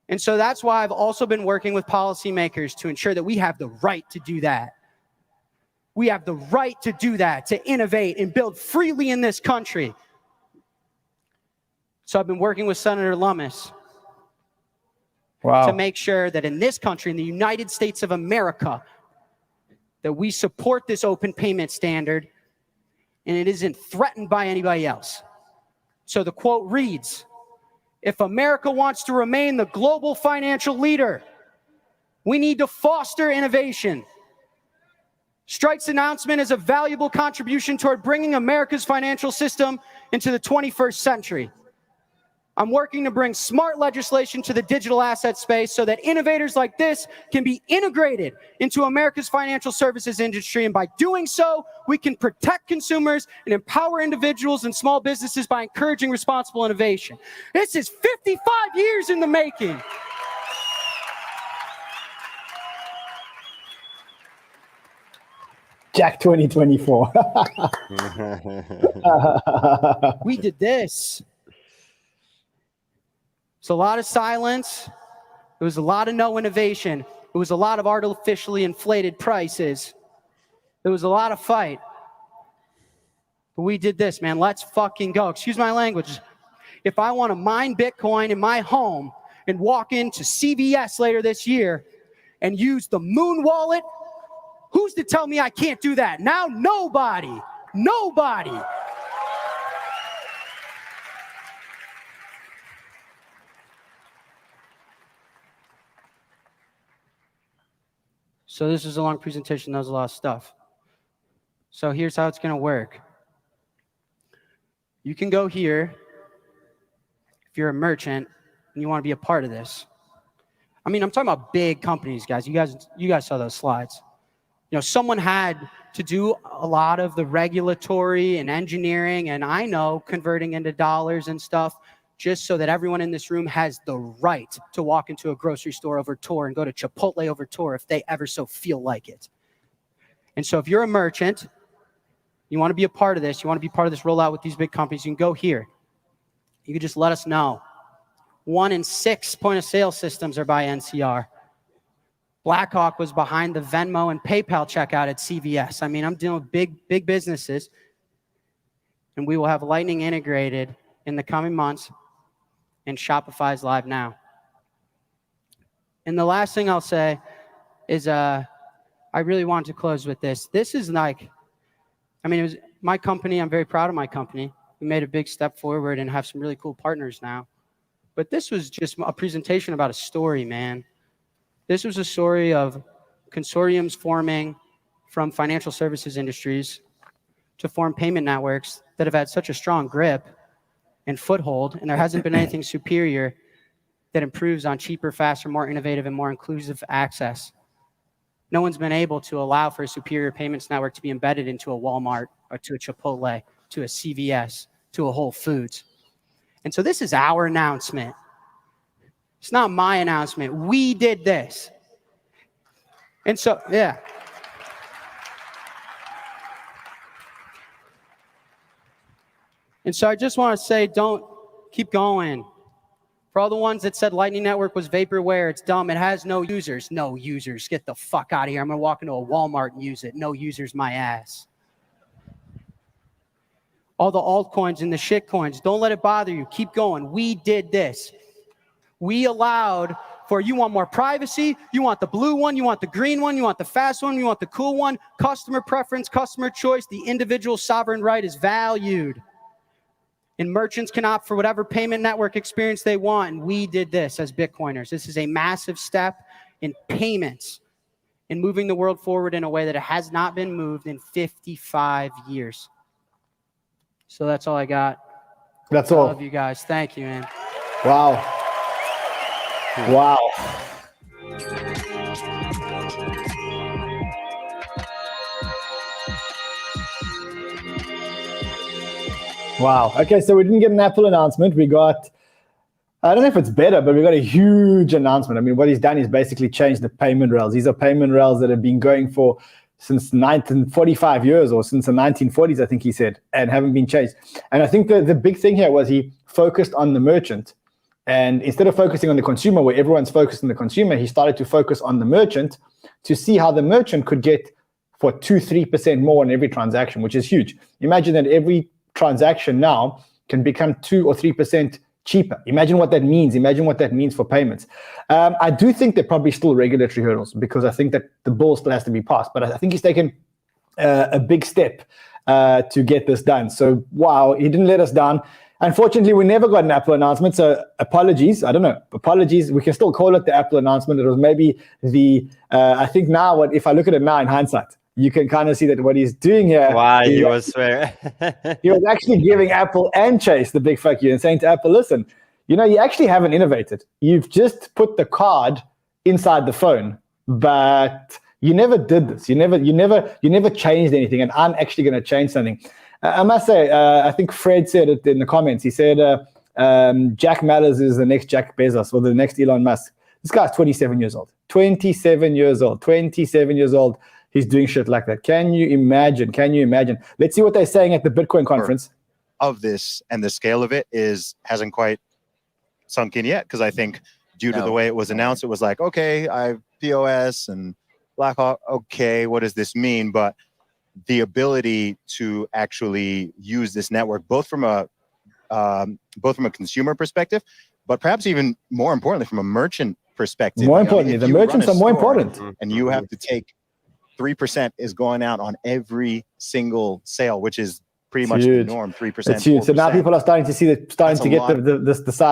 Speaker 9: And so that's why I've also been working with policymakers to ensure that we have the right to do that. We have the right to do that, to innovate and build freely in this country. So I've been working with Senator Lummis to make sure that in this country, in the United States of America, that we support this open payment standard and it isn't threatened by anybody else. So the quote reads, if America wants to remain the global financial leader, we need to foster innovation. Strike's announcement is a valuable contribution toward bringing America's financial system into the 21st century. I'm working to bring smart legislation to the digital asset space so that innovators like this can be integrated into America's financial services industry. And by doing so, we can protect consumers and empower individuals and small businesses by encouraging responsible innovation. This is 55 years in the making.
Speaker 1: Jack 2024.
Speaker 9: We did this. It's a lot of silence. It was a lot of no innovation. It was a lot of artificially inflated prices. There was a lot of fight. But we did this, man. Let's fucking go. Excuse my language. If I want to mine Bitcoin in my home and walk into CVS later this year and use the Moon wallet, who's to tell me I can't do that? Now, nobody. Nobody. So this is a long presentation. That was a lot of stuff. So here's how it's going to work. You can go here if you're a merchant and you want to be a part of this. I mean, I'm talking about big companies, guys. You guys saw those slides. You know, someone had to do a lot of the regulatory and engineering, and I know converting into dollars and stuff, just so that everyone in this room has the right to walk into a grocery store over Tor and go to Chipotle over Tor if they ever so feel like it. And so if you're a merchant, you want to be a part of this, you want to be part of this rollout with these big companies, you can go here. You can just let us know. 1 in 6 point of sale systems are by NCR. Blackhawk was behind the Venmo and PayPal checkout at CVS. I mean, I'm dealing with big businesses, and we will have Lightning integrated in the coming months, and Shopify's live now. And the last thing I'll say is I really want to close with this. This is like, I mean, it was my company. I'm very proud of my company. We made a big step forward and have some really cool partners now. But this was just a presentation about a story, man. This was a story of consortiums forming from financial services industries to form payment networks that have had such a strong grip and foothold, and there hasn't been anything superior that improves on cheaper, faster, more innovative, and more inclusive access. No one's been able to allow for a superior payments network to be embedded into a Walmart or to a Chipotle, to a CVS, to a Whole Foods. And so this is our announcement. It's not my announcement. We did this. And so, yeah. And so I just want to say, don't keep going. For all the ones that said Lightning Network was vaporware, it's dumb. It has no users. No users. Get the fuck out of here. I'm going to walk into a Walmart and use it. No users, my ass. All the altcoins and the shit coins, don't let it bother you. Keep going. We did this. We allowed for, you want more privacy, you want the blue one, you want the green one, you want the fast one, you want the cool one. Customer preference, customer choice, the individual sovereign right is valued. And merchants can opt for whatever payment network experience they want. And we did this as Bitcoiners. This is a massive step in payments and moving the world forward in a way that it has not been moved in 55 years. So that's all I got.
Speaker 1: That's all.
Speaker 9: I love you guys. Thank you, man.
Speaker 1: Wow. Wow. Wow. Okay, so we didn't get an Apple announcement. We got, I don't know if it's better, but we got a huge announcement. I mean, what he's done is basically changed the payment rails. These are payment rails that have been going for since 45 years or since the 1940s, I think he said, and haven't been changed. And I think the big thing here was he focused on the merchant. And instead of focusing on the consumer, where everyone's focused on the consumer, he started to focus on the merchant to see how the merchant could get for 2-3% more on every transaction, which is huge. Imagine that every transaction now can become 2 or 3% cheaper. Imagine what that means. Imagine what that means for payments. I do think there are probably still regulatory hurdles because I think that the bill still has to be passed. But I think he's taken a big step to get this done. So, wow, he didn't let us down. Unfortunately, we never got an Apple announcement, so apologies. I don't know. Apologies. We can still call it the Apple announcement. It was maybe the, I think now, if I look at it now in hindsight, you can kind of see that what he's doing here.
Speaker 2: Why he was swear.
Speaker 1: He was actually giving Apple and Chase the big fuck you and saying to Apple, listen, you know, you actually haven't innovated. You've just put the card inside the phone, but you never did this. You never changed anything. And I'm actually going to change something. I must say, I think Fred said it in the comments. He said, Jack Mallers is the next Jack Bezos or the next Elon Musk. This guy's 27 years old. 27 years old. 27 years old. He's doing shit like that. Can you imagine? Can you imagine? Let's see what they're saying at the Bitcoin conference.
Speaker 10: Of this and the scale of it hasn't quite sunk in yet, because I think due to the way it was announced, it was like, okay, I have POS and Blackhawk. Okay, what does this mean? But the ability to actually use this network, both from a consumer perspective, but perhaps even more importantly from a merchant perspective.
Speaker 1: More importantly, the merchants are more important.
Speaker 10: And you have to take 3% is going out on every single sale, which is pretty much the norm. 3%.
Speaker 1: It's huge. 4%. So now people are starting to see the size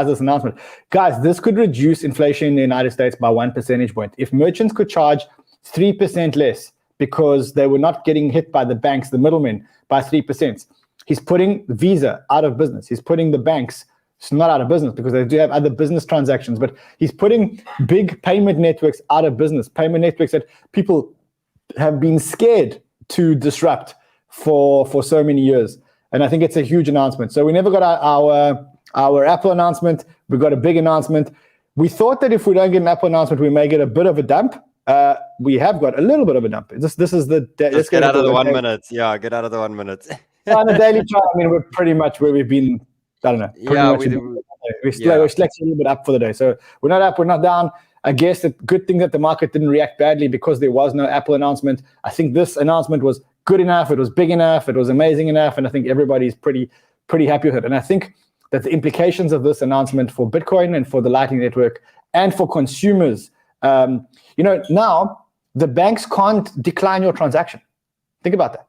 Speaker 1: of this announcement. Guys, this could reduce inflation in the United States by 1 percentage point. If merchants could charge 3% less because they were not getting hit by the banks, the middlemen, by 3%. He's putting Visa out of business. He's putting the banks not out of business because they do have other business transactions, but he's putting big payment networks out of business, payment networks that people have been scared to disrupt for so many years. And I think it's a huge announcement. So we never got our Apple announcement. We got a big announcement. We thought that if we don't get an Apple announcement, we may get a bit of a dump. We have got a little bit of a dump. This is the
Speaker 2: let's get out of the 1 minute. Yeah, get out of the 1 minute.
Speaker 1: On the daily chart, I mean, we're pretty much where we've been. I don't know. We're still a little bit up for the day. So we're not up, we're not down. I guess the good thing that the market didn't react badly because there was no Apple announcement. I think this announcement was good enough. It was big enough. It was amazing enough. And I think everybody's pretty happy with it. And I think that the implications of this announcement for Bitcoin and for the Lightning Network and for consumers, now the banks can't decline your transaction. Think about that.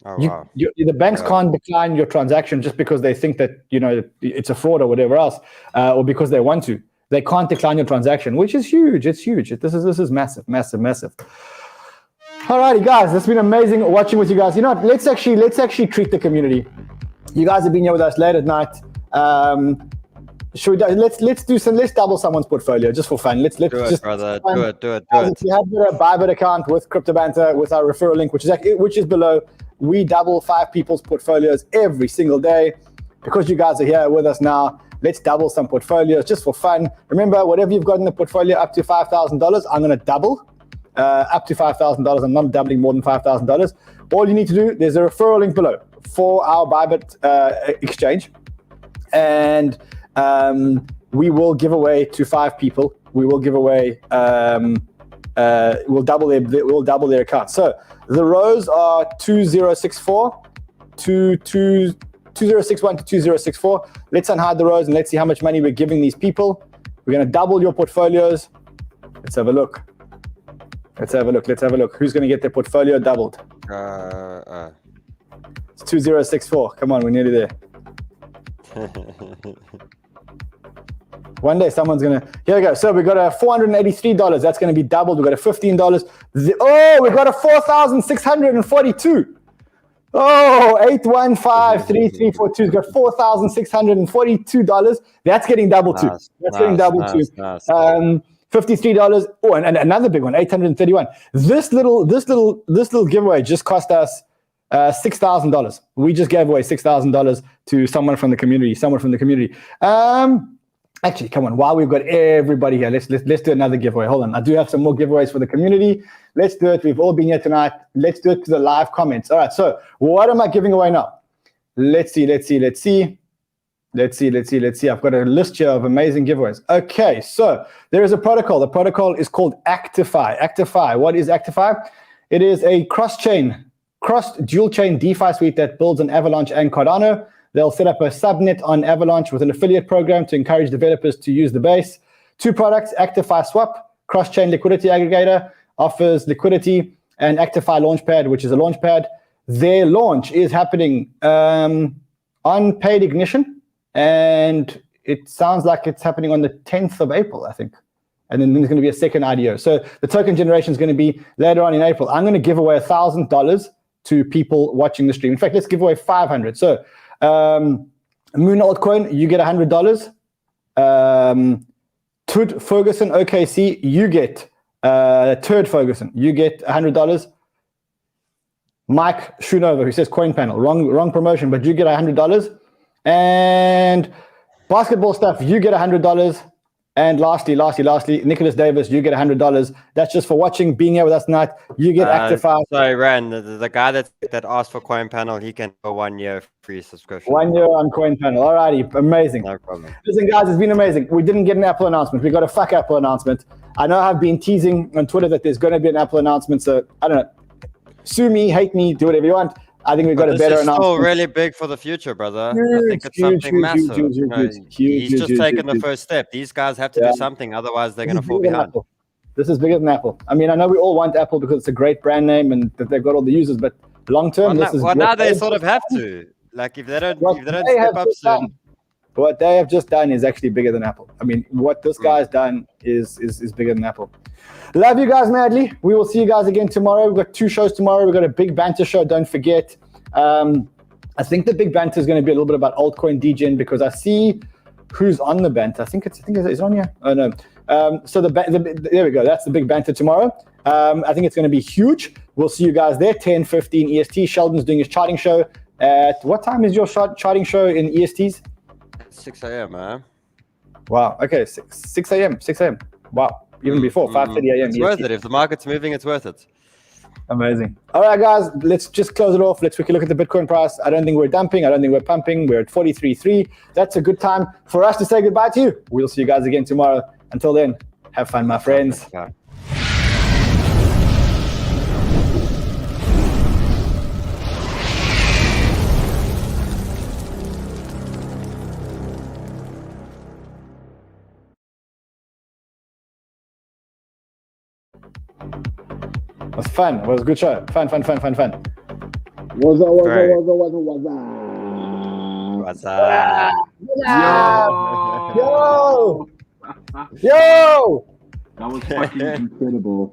Speaker 2: Oh, wow.
Speaker 1: The banks can't decline your transaction just because they think that it's a fraud or whatever else, or because they want to. They can't decline your transaction, which is huge. It's huge. This is massive, massive, massive. All righty, guys, it's been amazing watching with you guys. You know what? Let's actually treat the community. You guys have been here with us late at night. Should we? Let's double someone's portfolio just for fun. Let's
Speaker 2: do it,
Speaker 1: just
Speaker 2: brother. Do it.
Speaker 1: If you have a Bybit account with CryptoBanter with our referral link, which is below, we double 5 people's portfolios every single day. Because you guys are here with us now, let's double some portfolios just for fun. Remember, whatever you've got in the portfolio up to $5,000, I'm going to double up to $5,000. I'm not doubling more than $5,000. All you need to do, there's a referral link below for our Bybit exchange. And we will give away to 5 people. We will give away, we'll double their account. So the rows are 2064, 2061 to 2064. Let's unhide the rows and let's see how much money we're giving these people. We're going to double your portfolios. Let's have a look. Let's have a look. Who's going to get their portfolio doubled? It's 2064. Come on, we're nearly there. One day someone's going to... Here we go. So we got a $483. That's going to be doubled. We got a $15. We got a $4,642. Oh, 815334 has got $4,642. That's getting doubled too. That's getting doubled too. $53. Oh, and another big one, $831. This little giveaway just cost us $6,000. We just gave away $6,000 to someone from the community. Actually, come on. While we've got everybody here, let's do another giveaway. Hold on. I do have some more giveaways for the community. Let's do it. We've all been here tonight. Let's do it to the live comments. All right. So what am I giving away now? Let's see. I've got a list here of amazing giveaways. Okay. So there is a protocol. The protocol is called Actify. Actify. What is Actify? It is a cross dual chain DeFi suite that builds on Avalanche and Cardano. They'll set up a subnet on Avalanche with an affiliate program to encourage developers to use the base. 2 products, Actify Swap, cross-chain liquidity aggregator, offers liquidity, and Actify Launchpad, which is a launchpad. Their launch is happening on paid ignition, and it sounds like it's happening on the 10th of April, I think. And then there's going to be a second IDO. So the token generation is going to be later on in April. I'm going to give away $1,000 to people watching the stream. In fact, let's give away 500. So Moon Altcoin, you get $100. Tud Ferguson OKC, you get Turd Ferguson, you get $100. Mike Schoonover, who says Coin Panel, wrong promotion, but you get $100. And Basketball Stuff, you get $100. And lastly, Nicholas Davis, you get $100. That's just for watching, being here with us tonight. You get Actify.
Speaker 2: Sorry, Ran, the guy that asked for Coin Panel, he can go 1 year free subscription.
Speaker 1: 1 year on Coin Panel. Alrighty, amazing.
Speaker 2: No problem.
Speaker 1: Listen, guys, it's been amazing. We didn't get an Apple announcement. We got a fuck Apple announcement. I know I've been teasing on Twitter that there's going to be an Apple announcement. So I don't know. Sue me, hate me, do whatever you want. I think we've got a better announcement.
Speaker 2: It's still really big for the future, brother. I think it's something massive. He's just taken the first step. These guys have to do something, otherwise they're going to fall behind.
Speaker 1: This is bigger than Apple. I mean, I know we all want Apple because it's a great brand name and that they've got all the users, but long term, this is.
Speaker 2: Well, now they sort of have to. Like, if they don't step up soon.
Speaker 1: What they have just done is actually bigger than Apple. I mean, what this guy's done is bigger than Apple. Love you guys madly. We will see you guys again tomorrow. We've got 2 shows tomorrow. We've got a big banter show. Don't forget. I think the big banter is going to be a little bit about altcoin degen because I see who's on the banter. I think it's on here. Oh no. So there we go. That's the big banter tomorrow. I think it's going to be huge. We'll see you guys there. 10:15 EST. Sheldon's doing his charting show. At what time is your charting show in ESTs?
Speaker 2: 6 a.m. man.
Speaker 1: Wow. Okay. 6 a.m. 6 a.m. Wow. Even before 5:30 a.m.
Speaker 2: It's worth it. If the market's moving, it's worth it.
Speaker 1: Amazing. All right, guys, let's just close it off. Let's quickly look at the Bitcoin price. I don't think we're dumping. I don't think we're pumping. We're at 43.3. That's a good time for us to say goodbye to you. We'll see you guys again tomorrow. Until then, have fun, my friends. It was fun. It was a good show. Fun.
Speaker 2: What's up?
Speaker 1: Yo!
Speaker 11: That was fucking incredible.